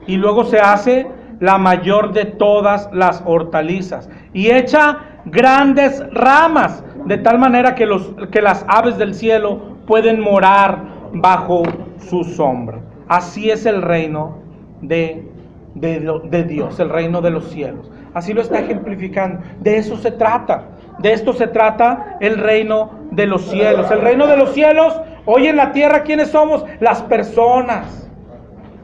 y luego se hace la mayor de todas las hortalizas. Y echa grandes ramas, de tal manera que las aves del cielo pueden morar bajo su sombra. Así es el reino de Dios, el reino de los cielos. Así lo está ejemplificando. De eso se trata. De esto se trata el reino de los cielos. El reino de los cielos, hoy en la tierra, ¿quiénes somos? Las personas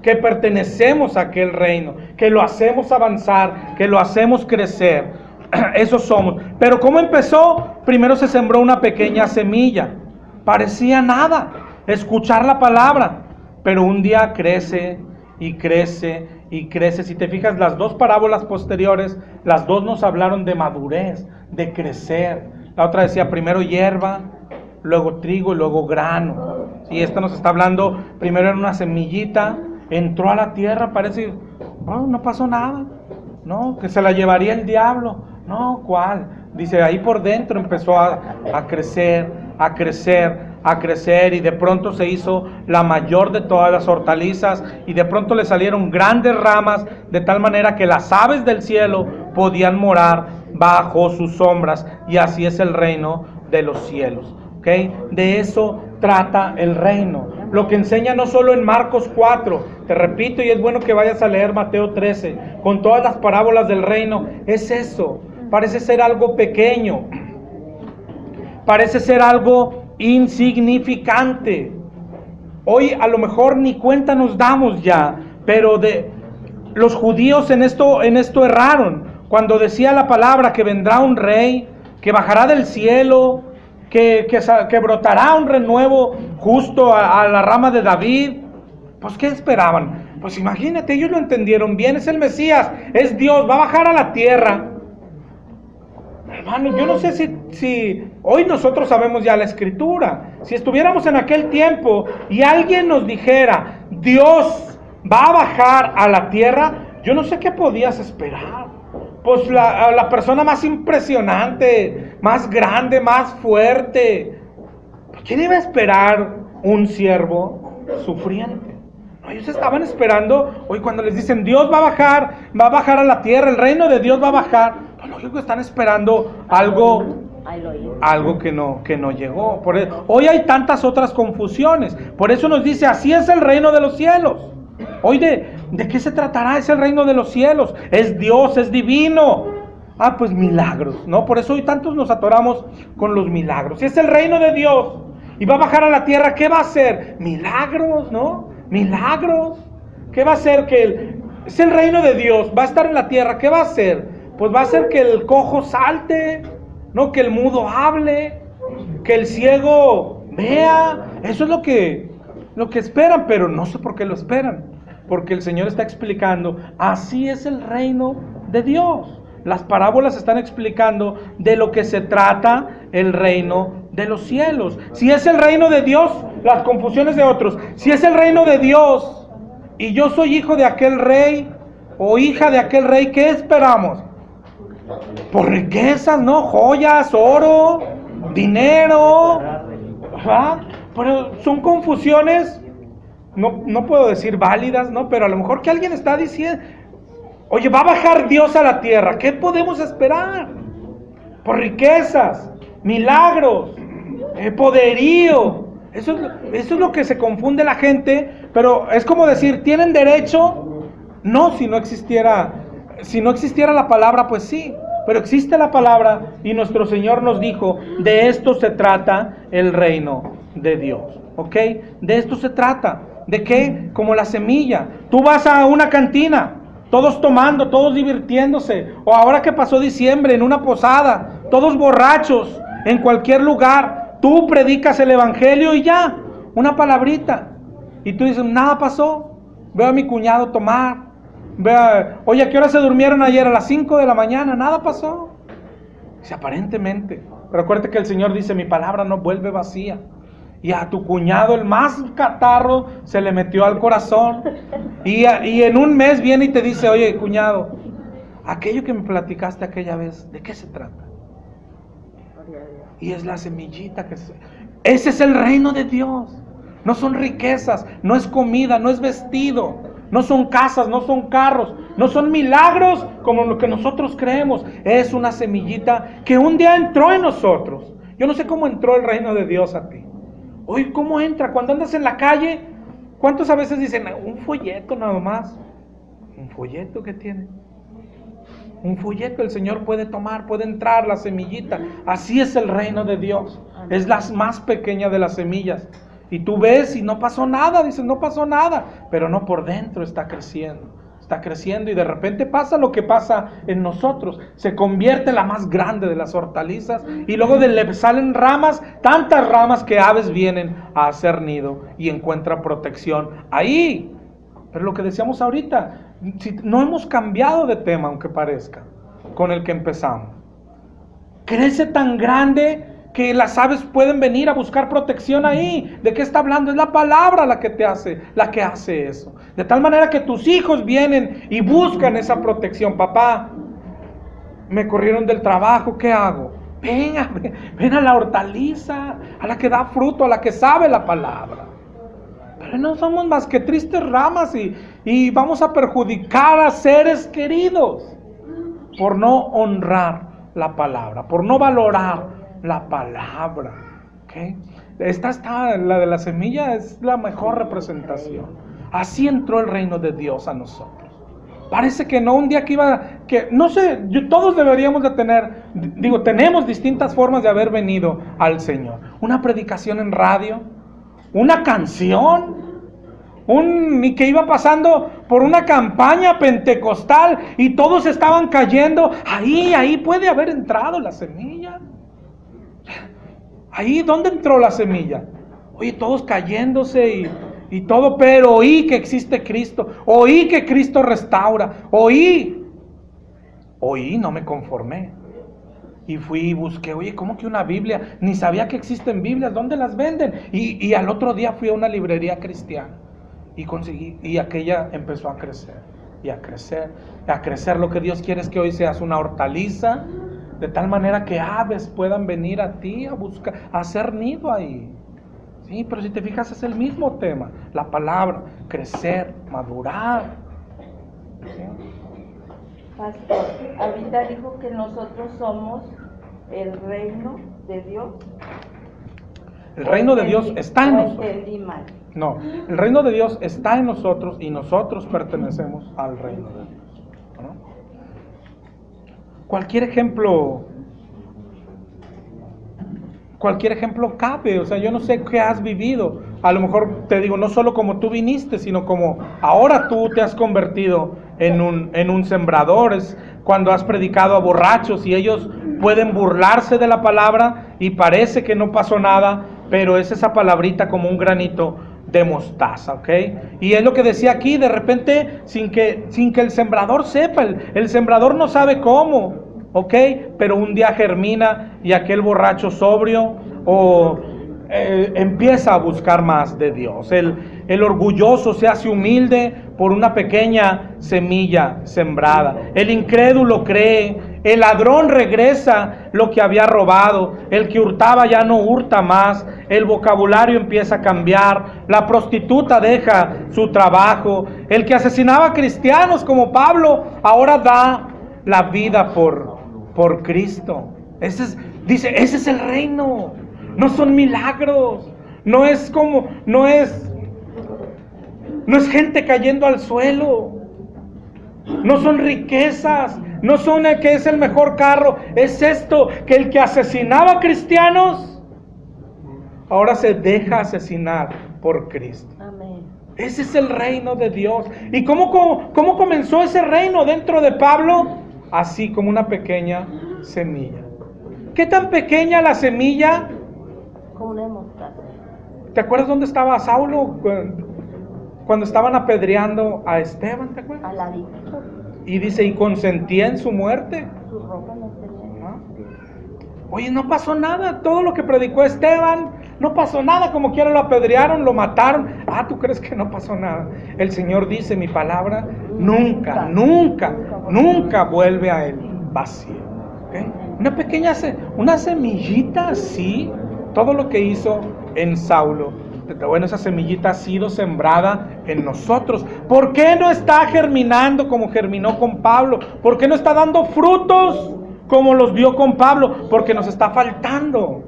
que pertenecemos a aquel reino, que lo hacemos avanzar, que lo hacemos crecer. Esos somos. Pero ¿cómo empezó? Primero se sembró una pequeña semilla. Parecía nada, escuchar la palabra. Pero un día crece y crece y crece. Si te fijas, las dos parábolas posteriores, las dos nos hablaron de madurez, de crecer. La otra decía primero hierba, luego trigo y luego grano. Y esta nos está hablando, primero era una semillita, entró a la tierra, parece, no pasó nada. No, que se la llevaría el diablo. No, ¿cuál? Dice, ahí por dentro empezó a crecer, a crecer, a crecer, y de pronto se hizo la mayor de todas las hortalizas, y de pronto le salieron grandes ramas, de tal manera que las aves del cielo podían morar bajo sus sombras. Y así es el reino de los cielos. ¿Okay? De eso trata el reino. Lo que enseña no solo en Marcos 4, te repito, y es bueno que vayas a leer Mateo 13, con todas las parábolas del reino, es eso. Parece ser algo pequeño, parece ser algo insignificante. Hoy a lo mejor ni cuenta nos damos ya, pero los judíos en esto erraron. Cuando decía la palabra que vendrá un rey, que bajará del cielo, que brotará un renuevo justo a la rama de David. Pues ¿qué esperaban? Pues imagínate, ellos lo entendieron bien, es el Mesías, es Dios, va a bajar a la tierra. Hermano, yo no sé si hoy nosotros sabemos ya la Escritura. Si estuviéramos en aquel tiempo y alguien nos dijera, Dios va a bajar a la tierra, yo no sé qué podías esperar. Pues la persona más impresionante, más grande, más fuerte. ¿Quién iba a esperar un siervo sufriente? No, ellos estaban esperando, hoy cuando les dicen Dios va a bajar a la tierra, el reino de Dios va a bajar, pues lógico están esperando algo que no llegó. Hoy hay tantas otras confusiones, por eso nos dice, así es el reino de los cielos. Hoy ¿de qué se tratará? Es el reino de los cielos, es Dios, es divino. Ah, pues milagros, ¿no? Por eso hoy tantos nos atoramos con los milagros. Si es el reino de Dios y va a bajar a la tierra, ¿qué va a hacer? Milagros, ¿no? Milagros. ¿Qué va a hacer? Es el reino de Dios, va a estar en la tierra, ¿qué va a hacer? Pues va a hacer que el cojo salte, ¿no? Que el mudo hable, que el ciego vea. Eso es lo que esperan, pero no sé por qué lo esperan, porque el Señor está explicando, así es el reino de Dios. Las parábolas están explicando de lo que se trata el reino de los cielos. Si es el reino de Dios, las confusiones de otros. Si es el reino de Dios y yo soy hijo de aquel rey o hija de aquel rey, ¿qué esperamos? Por riquezas, ¿no? Joyas, oro, dinero, ¿verdad? Pero son confusiones, no puedo decir válidas, ¿no? Pero a lo mejor que alguien está diciendo, oye, va a bajar Dios a la tierra, ¿qué podemos esperar? Por riquezas, milagros, poderío. Eso es lo que se confunde la gente, pero es como decir, ¿tienen derecho? No, si no existiera la palabra, pues sí, pero existe la palabra y nuestro Señor nos dijo, de esto se trata el reino de Dios, ¿ok? De esto se trata. ¿De qué? Como la semilla. Tú vas a una cantina, todos tomando, todos divirtiéndose, o ahora que pasó diciembre en una posada, todos borrachos, en cualquier lugar, tú predicas el evangelio y ya, una palabrita, y tú dices, nada pasó, veo a mi cuñado tomar, oye, ¿a qué hora se durmieron ayer? A las 5 de la mañana, nada pasó. Dice, aparentemente, pero acuérdate que el Señor dice, mi palabra no vuelve vacía. Y a tu cuñado, el más catarro, se le metió al corazón. Y en un mes viene y te dice, oye, cuñado, aquello que me platicaste aquella vez, ¿de qué se trata? Y es la semillita ese es el reino de Dios. No son riquezas, no es comida, no es vestido, no son casas, no son carros, no son milagros como lo que nosotros creemos. Es una semillita que un día entró en nosotros. Yo no sé cómo entró el reino de Dios a ti. Hoy, ¿cómo entra? Cuando andas en la calle, ¿cuántos a veces dicen, un folleto nada más? ¿Un folleto qué tiene? Un folleto el Señor puede tomar, puede entrar la semillita. Así es el reino de Dios. Es la más pequeña de las semillas. Y tú ves y no pasó nada, dices, no pasó nada. Pero no, por dentro está creciendo. Está creciendo y de repente pasa lo que pasa en nosotros. Se convierte en la más grande de las hortalizas y luego le salen ramas, tantas ramas que aves vienen a hacer nido y encuentran protección ahí. Pero lo que decíamos ahorita, si no hemos cambiado de tema, aunque parezca, con el que empezamos. Crece tan grande que las aves pueden venir a buscar protección ahí. ¿De qué está hablando? Es la palabra la que hace eso. De tal manera que tus hijos vienen y buscan esa protección. Papá, me corrieron del trabajo, ¿qué hago? Ven a la hortaliza, a la que da fruto, a la que sabe la palabra. Pero no somos más que tristes ramas y vamos a perjudicar a seres queridos por no honrar la palabra, por no valorar la palabra. ¿Okay? Esta está, la de la semilla, es la mejor representación. Así entró el reino de Dios a nosotros. Parece que no, un día no sé, todos deberíamos de tener, tenemos distintas formas de haber venido al Señor. Una predicación en radio, una canción, y que iba pasando por una campaña pentecostal y todos estaban cayendo. Ahí puede haber entrado la semilla. Ahí, ¿dónde entró la semilla? Oye, todos cayéndose y todo, pero oí que existe Cristo, oí que Cristo restaura, oí, no me conformé. Y fui y busqué, oye, ¿cómo que una Biblia? Ni sabía que existen Biblias, ¿dónde las venden? Y al otro día fui a una librería cristiana y conseguí, y aquella empezó a crecer, y a crecer, a crecer. Lo que Dios quiere es que hoy seas una hortaliza, de tal manera que aves puedan venir a ti a buscar, a hacer nido ahí. Sí, pero si te fijas es el mismo tema, la palabra, crecer, madurar. ¿Sí? Pastor, ahorita dijo que nosotros somos el reino de Dios. El reino de Dios está en nosotros. Entendí mal. No, el reino de Dios está en nosotros y nosotros pertenecemos al reino de Dios, ¿no? Cualquier ejemplo cabe. O sea, yo no sé qué has vivido. A lo mejor te digo, no solo como tú viniste, sino como ahora tú te has convertido en un sembrador. Es cuando has predicado a borrachos y ellos pueden burlarse de la palabra y parece que no pasó nada, pero es esa palabrita como un granito de mostaza, ¿ok? Y es lo que decía aquí, de repente, sin que el sembrador sepa, el sembrador no sabe cómo, ¿ok? Pero un día germina y aquel borracho sobrio empieza a buscar más de Dios. El orgulloso se hace humilde por una pequeña semilla sembrada. El incrédulo cree. El ladrón regresa lo que había robado. El que hurtaba ya no hurta más. El vocabulario empieza a cambiar. La prostituta deja su trabajo. El que asesinaba a cristianos como Pablo ahora da la vida por Cristo. Ese es el reino. No son milagros. No es gente cayendo al suelo. No son riquezas. No son el que es el mejor carro. Es esto, que el que asesinaba cristianos ahora se deja asesinar por Cristo. Amén. Ese es el reino de Dios. ¿Y cómo comenzó ese reino dentro de Pablo? Así como una pequeña semilla. ¿Qué tan pequeña la semilla? Como una mostaza. ¿Te acuerdas dónde estaba Saulo cuando estaban apedreando a Esteban? ¿Te acuerdas? Al ladito. Y dice, y consentía en su muerte. Su ropa no tenía. ¿Ah? Oye, no pasó nada. Todo lo que predicó Esteban, no pasó nada. Como quiera lo apedrearon, lo mataron. Ah, ¿tú crees que no pasó nada? El Señor dice, mi palabra nunca vuelve a él vacía. ¿Okay? Una semillita así. Todo lo que hizo en Saulo, bueno, esa semillita ha sido sembrada en nosotros. ¿Por qué no está germinando como germinó con Pablo? ¿Por qué no está dando frutos como los dio con Pablo? Porque nos está faltando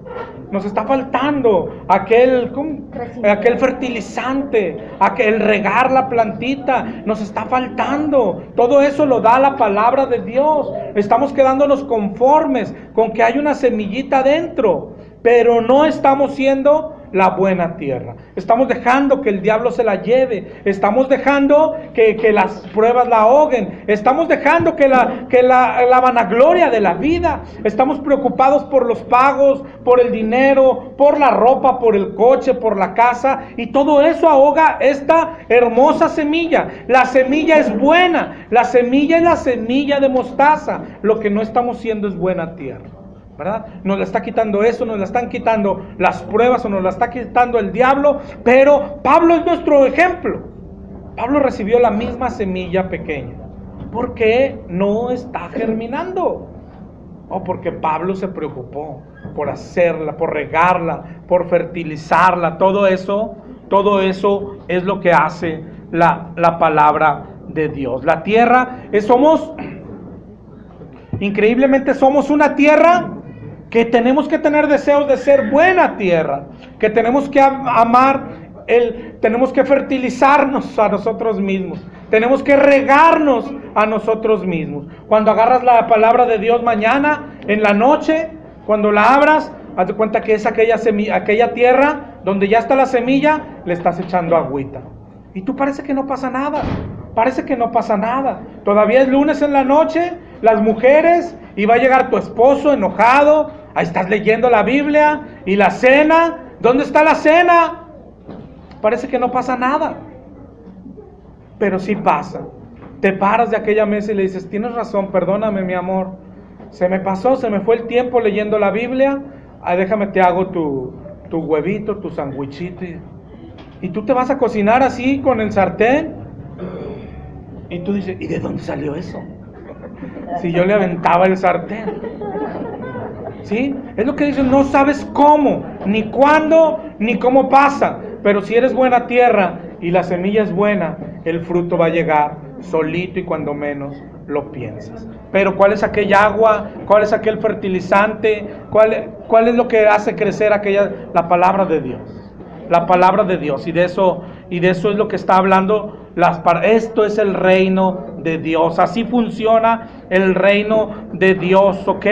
aquel fertilizante, aquel regar la plantita, nos está faltando. Todo eso lo da la palabra de Dios. Estamos quedándonos conformes con que hay una semillita dentro, pero no estamos siendo la buena tierra. Estamos dejando que el diablo se la lleve. Estamos dejando que las pruebas la ahoguen. Estamos dejando que la vanagloria de la vida. Estamos preocupados por los pagos, por el dinero, por la ropa, por el coche, por la casa. Y todo eso ahoga esta hermosa semilla. La semilla es buena. La semilla es la semilla de mostaza. Lo que no estamos siendo es buena tierra, ¿verdad? Nos la está quitando eso, nos la están quitando las pruebas o nos la está quitando el diablo. Pero Pablo es nuestro ejemplo. Pablo recibió la misma semilla pequeña. ¿Por qué no está germinando? O porque Pablo se preocupó por hacerla, por regarla, por fertilizarla. Todo eso es lo que hace la palabra de Dios. La tierra, increíblemente somos una tierra que tenemos que tener deseos de ser buena tierra, que tenemos que amar, tenemos que fertilizarnos a nosotros mismos, tenemos que regarnos a nosotros mismos. Cuando agarras la palabra de Dios mañana, en la noche, cuando la abras, haz de cuenta que es aquella tierra donde ya está la semilla, le estás echando agüita. Y tú parece que no pasa nada. Todavía es lunes en la noche, las mujeres, y va a llegar tu esposo enojado Ahí estás leyendo la Biblia y la cena. ¿Dónde está la cena? Parece que no pasa nada, pero sí pasa. Te paras de aquella mesa y le dices, tienes razón, perdóname mi amor, se me pasó, se me fue el tiempo leyendo la Biblia. Déjame te hago tu huevito, tu sandwichito, y tú te vas a cocinar así con el sartén, y tú dices, ¿y de dónde salió eso? Si yo le aventaba el sartén. ¿Sí? Es lo que dicen, no sabes cómo, ni cuándo, ni cómo pasa, pero si eres buena tierra y la semilla es buena, el fruto va a llegar solito y cuando menos lo piensas. Pero ¿cuál es aquella agua? ¿Cuál es aquel fertilizante? ¿Cuál es lo que hace crecer la palabra de Dios? La palabra de Dios, y de eso es lo que está hablando. Esto es el reino de Dios. Así funciona el reino de Dios, ¿ok?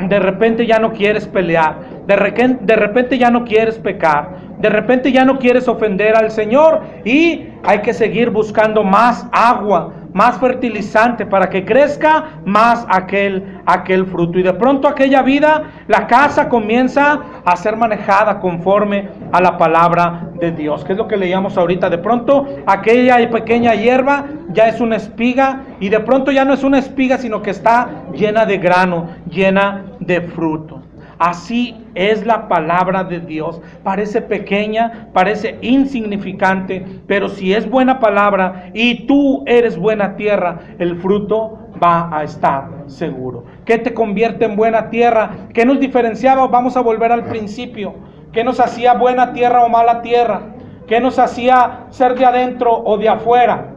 De repente ya no quieres pelear, de repente ya no quieres pecar, de repente ya no quieres ofender al Señor, y hay que seguir buscando más agua, más fertilizante para que crezca más aquel fruto. Y de pronto aquella vida, la casa comienza a ser manejada conforme a la palabra de Dios, que es lo que leíamos ahorita. De pronto aquella pequeña hierba ya es una espiga, y de pronto ya no es una espiga, sino que está llena de grano, llena de fruto. Así es la palabra de Dios. Parece pequeña, parece insignificante, pero si es buena palabra y tú eres buena tierra, el fruto va a estar seguro. ¿Qué te convierte en buena tierra? ¿Qué nos diferenciaba? Vamos a volver al principio. ¿Qué nos hacía buena tierra o mala tierra? ¿Qué nos hacía ser de adentro o de afuera?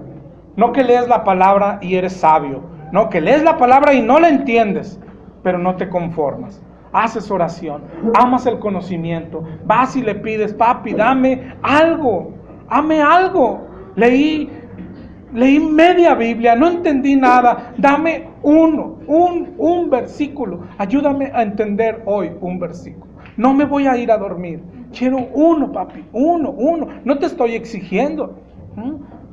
No que lees la palabra y eres sabio, no, que lees la palabra y no la entiendes, pero no te conformas. Haces oración, amas el conocimiento, vas y le pides, papi, dame algo, dame algo. Leí media Biblia, no entendí nada, dame un versículo, ayúdame a entender hoy un versículo. No me voy a ir a dormir, quiero uno, papi, uno, no te estoy exigiendo.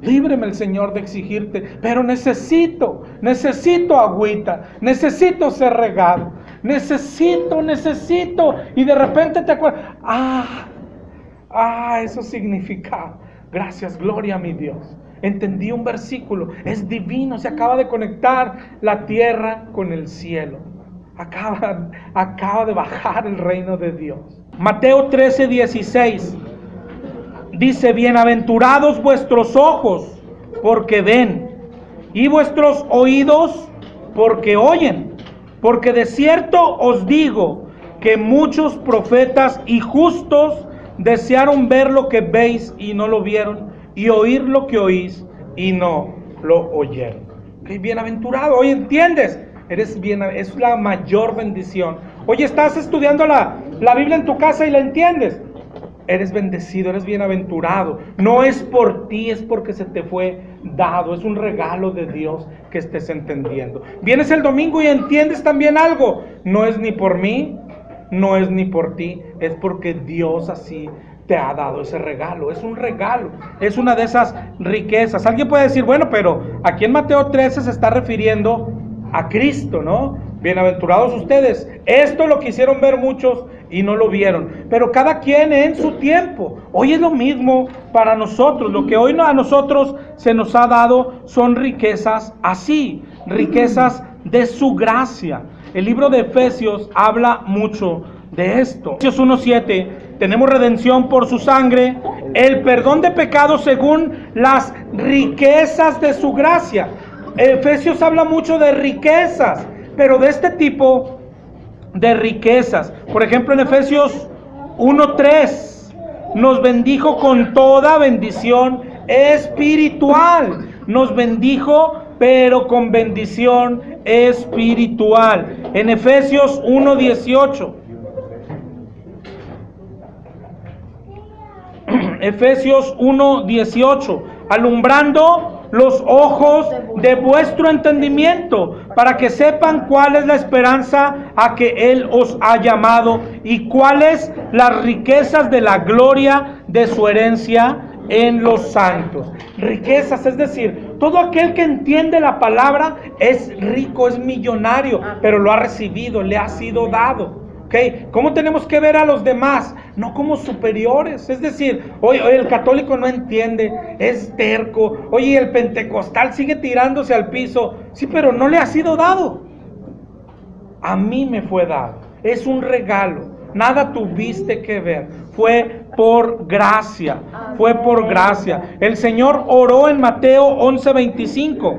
Líbreme el Señor de exigirte, pero necesito agüita, necesito ser regado, necesito, y de repente te acuerdas, eso significa, gracias, gloria a mi Dios, entendí un versículo, es divino, se acaba de conectar la tierra con el cielo, acaba de bajar el reino de Dios. Mateo 13:16 dice, bienaventurados vuestros ojos, porque ven, y vuestros oídos, porque oyen. Porque de cierto os digo, que muchos profetas y justos desearon ver lo que veis y no lo vieron, y oír lo que oís y no lo oyeron. ¿Okay? Bienaventurado, hoy entiendes, es la mayor bendición. Oye, estás estudiando la Biblia en tu casa y la entiendes. Eres bendecido, eres bienaventurado. No es por ti, es porque se te fue dado. Es un regalo de Dios que estés entendiendo. Vienes el domingo y entiendes también algo. No es ni por mí, no es ni por ti, es porque Dios así te ha dado ese regalo. Es un regalo, es una de esas riquezas. Alguien puede decir, bueno, pero aquí en Mateo 13 se está refiriendo a Cristo, ¿no? Bienaventurados ustedes. Esto lo quisieron ver muchos y no lo vieron. Pero cada quien en su tiempo. Hoy es lo mismo para nosotros. Lo que hoy a nosotros se nos ha dado son riquezas así. Riquezas de su gracia. El libro de Efesios habla mucho de esto. Efesios 1:7. Tenemos redención por su sangre, el perdón de pecados según las riquezas de su gracia. Efesios habla mucho de riquezas, pero de este tipo de riquezas. Por ejemplo, en Efesios 1:3 nos bendijo con toda bendición espiritual. Nos bendijo, pero con bendición espiritual. En Efesios 1:18. Efesios 1:18. Alumbrando los ojos de vuestro entendimiento, para que sepan cuál es la esperanza a que Él os ha llamado y cuáles las riquezas de la gloria de su herencia en los santos. Riquezas, es decir, todo aquel que entiende la palabra es rico, es millonario, pero lo ha recibido, le ha sido dado. ¿Ok? ¿Ok? ¿Cómo tenemos que ver a los demás? No como superiores. Es decir, oye, el católico no entiende, es terco. Oye, el pentecostal sigue tirándose al piso. Sí, pero no le ha sido dado. A mí me fue dado. Es un regalo. Nada tuviste que ver. Fue por gracia. Fue por gracia. El Señor oró en Mateo 11:25.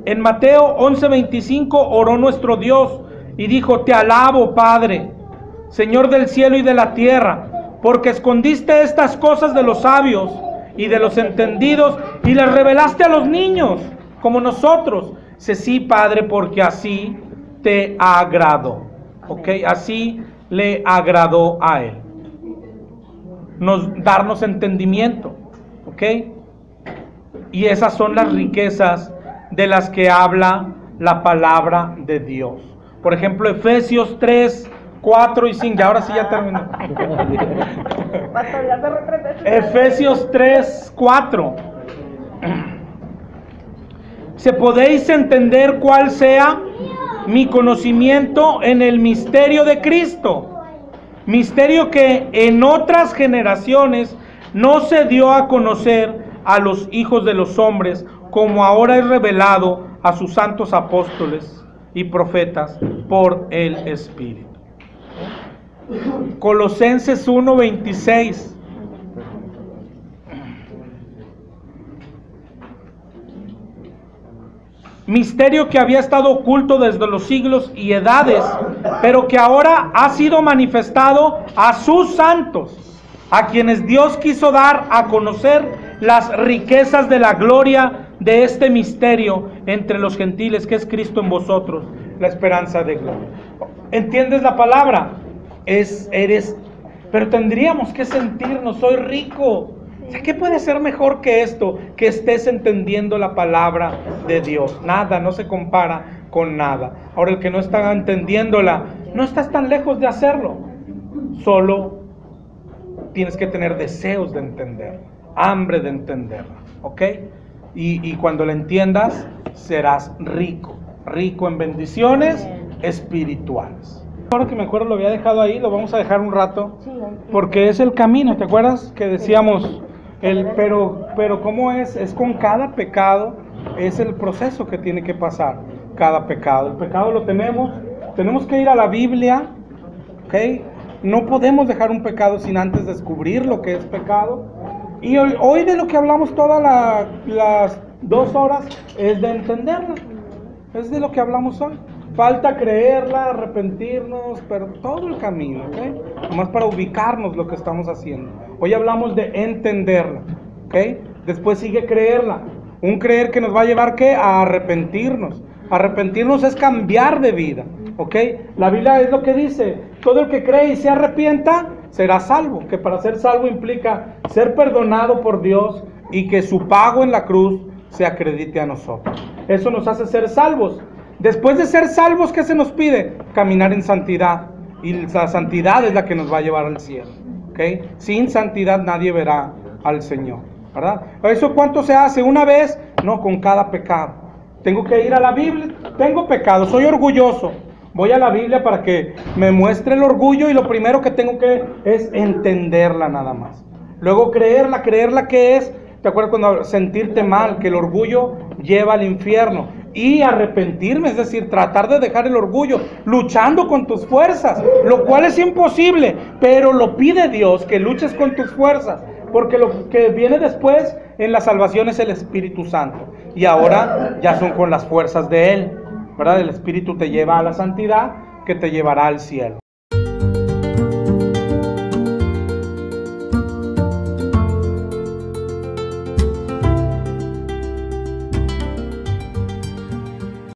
En Mateo 11:25 oró nuestro Dios y dijo: te alabo, Padre, Señor del cielo y de la tierra, porque escondiste estas cosas de los sabios y de los entendidos y las revelaste a los niños, como nosotros. Dice: sí, Padre, porque así te agradó. ¿Ok? Así le agradó a Él. Darnos entendimiento. ¿Ok? Y esas son las riquezas de las que habla la palabra de Dios. Por ejemplo, Efesios 3, 4 y 5. Ahora sí ya terminó. Efesios 3, 4. Si podéis entender cuál sea mi conocimiento en el misterio de Cristo, misterio que en otras generaciones no se dio a conocer a los hijos de los hombres, como ahora es revelado a sus santos apóstoles y profetas por el Espíritu. Colosenses 1:26. Misterio que había estado oculto desde los siglos y edades, pero que ahora ha sido manifestado a sus santos, a quienes Dios quiso dar a conocer las riquezas de la gloria de este misterio entre los gentiles, que es Cristo en vosotros, la esperanza de gloria. ¿Entiendes la palabra? Pero tendríamos que sentirnos: soy rico. O sea, ¿qué puede ser mejor que esto? Que estés entendiendo la palabra de Dios. Nada, no se compara con nada. Ahora, el que no está entendiéndola, no estás tan lejos de hacerlo. Solo tienes que tener deseos de entenderla, hambre de entenderla. ¿Ok? Y cuando la entiendas, serás rico. Rico en bendiciones espirituales. Ahora que me acuerdo, lo había dejado ahí, lo vamos a dejar un rato, porque es el camino. ¿Te acuerdas que decíamos? Pero ¿cómo es? Es con cada pecado, es el proceso que tiene que pasar cada pecado. El pecado lo tenemos que ir a la Biblia, ¿ok? No podemos dejar un pecado sin antes descubrir lo que es pecado. Y hoy de lo que hablamos todas las 2 horas es de entenderla. Es de lo que hablamos hoy. Falta creerla, arrepentirnos, pero todo el camino, ¿ok? Nomás para ubicarnos lo que estamos haciendo. Hoy hablamos de entenderla, ¿ok? Después sigue creerla. Un creer que nos va a llevar, ¿qué? A arrepentirnos. Arrepentirnos es cambiar de vida, ¿ok? La Biblia es lo que dice: todo el que cree y se arrepienta será salvo. Que para ser salvo implica ser perdonado por Dios y que su pago en la cruz se acredite a nosotros. Eso nos hace ser salvos. Después de ser salvos, ¿qué se nos pide? Caminar en santidad. Y la santidad es la que nos va a llevar al cielo, ¿ok? Sin santidad nadie verá al Señor, ¿verdad? ¿Eso cuánto se hace? ¿Una vez? No, con cada pecado. Tengo que ir a la Biblia. Tengo pecado, soy orgulloso. Voy a la Biblia para que me muestre el orgullo, y lo primero que tengo que es entenderla nada más. Luego creerla ¿qué es? ¿Te acuerdas cuando sentirte mal? Que el orgullo lleva al infierno. Y arrepentirme, es decir, tratar de dejar el orgullo, luchando con tus fuerzas, lo cual es imposible, pero lo pide Dios, que luches con tus fuerzas, porque lo que viene después en la salvación es el Espíritu Santo, y ahora ya son con las fuerzas de Él, ¿verdad? El Espíritu te lleva a la santidad, que te llevará al cielo.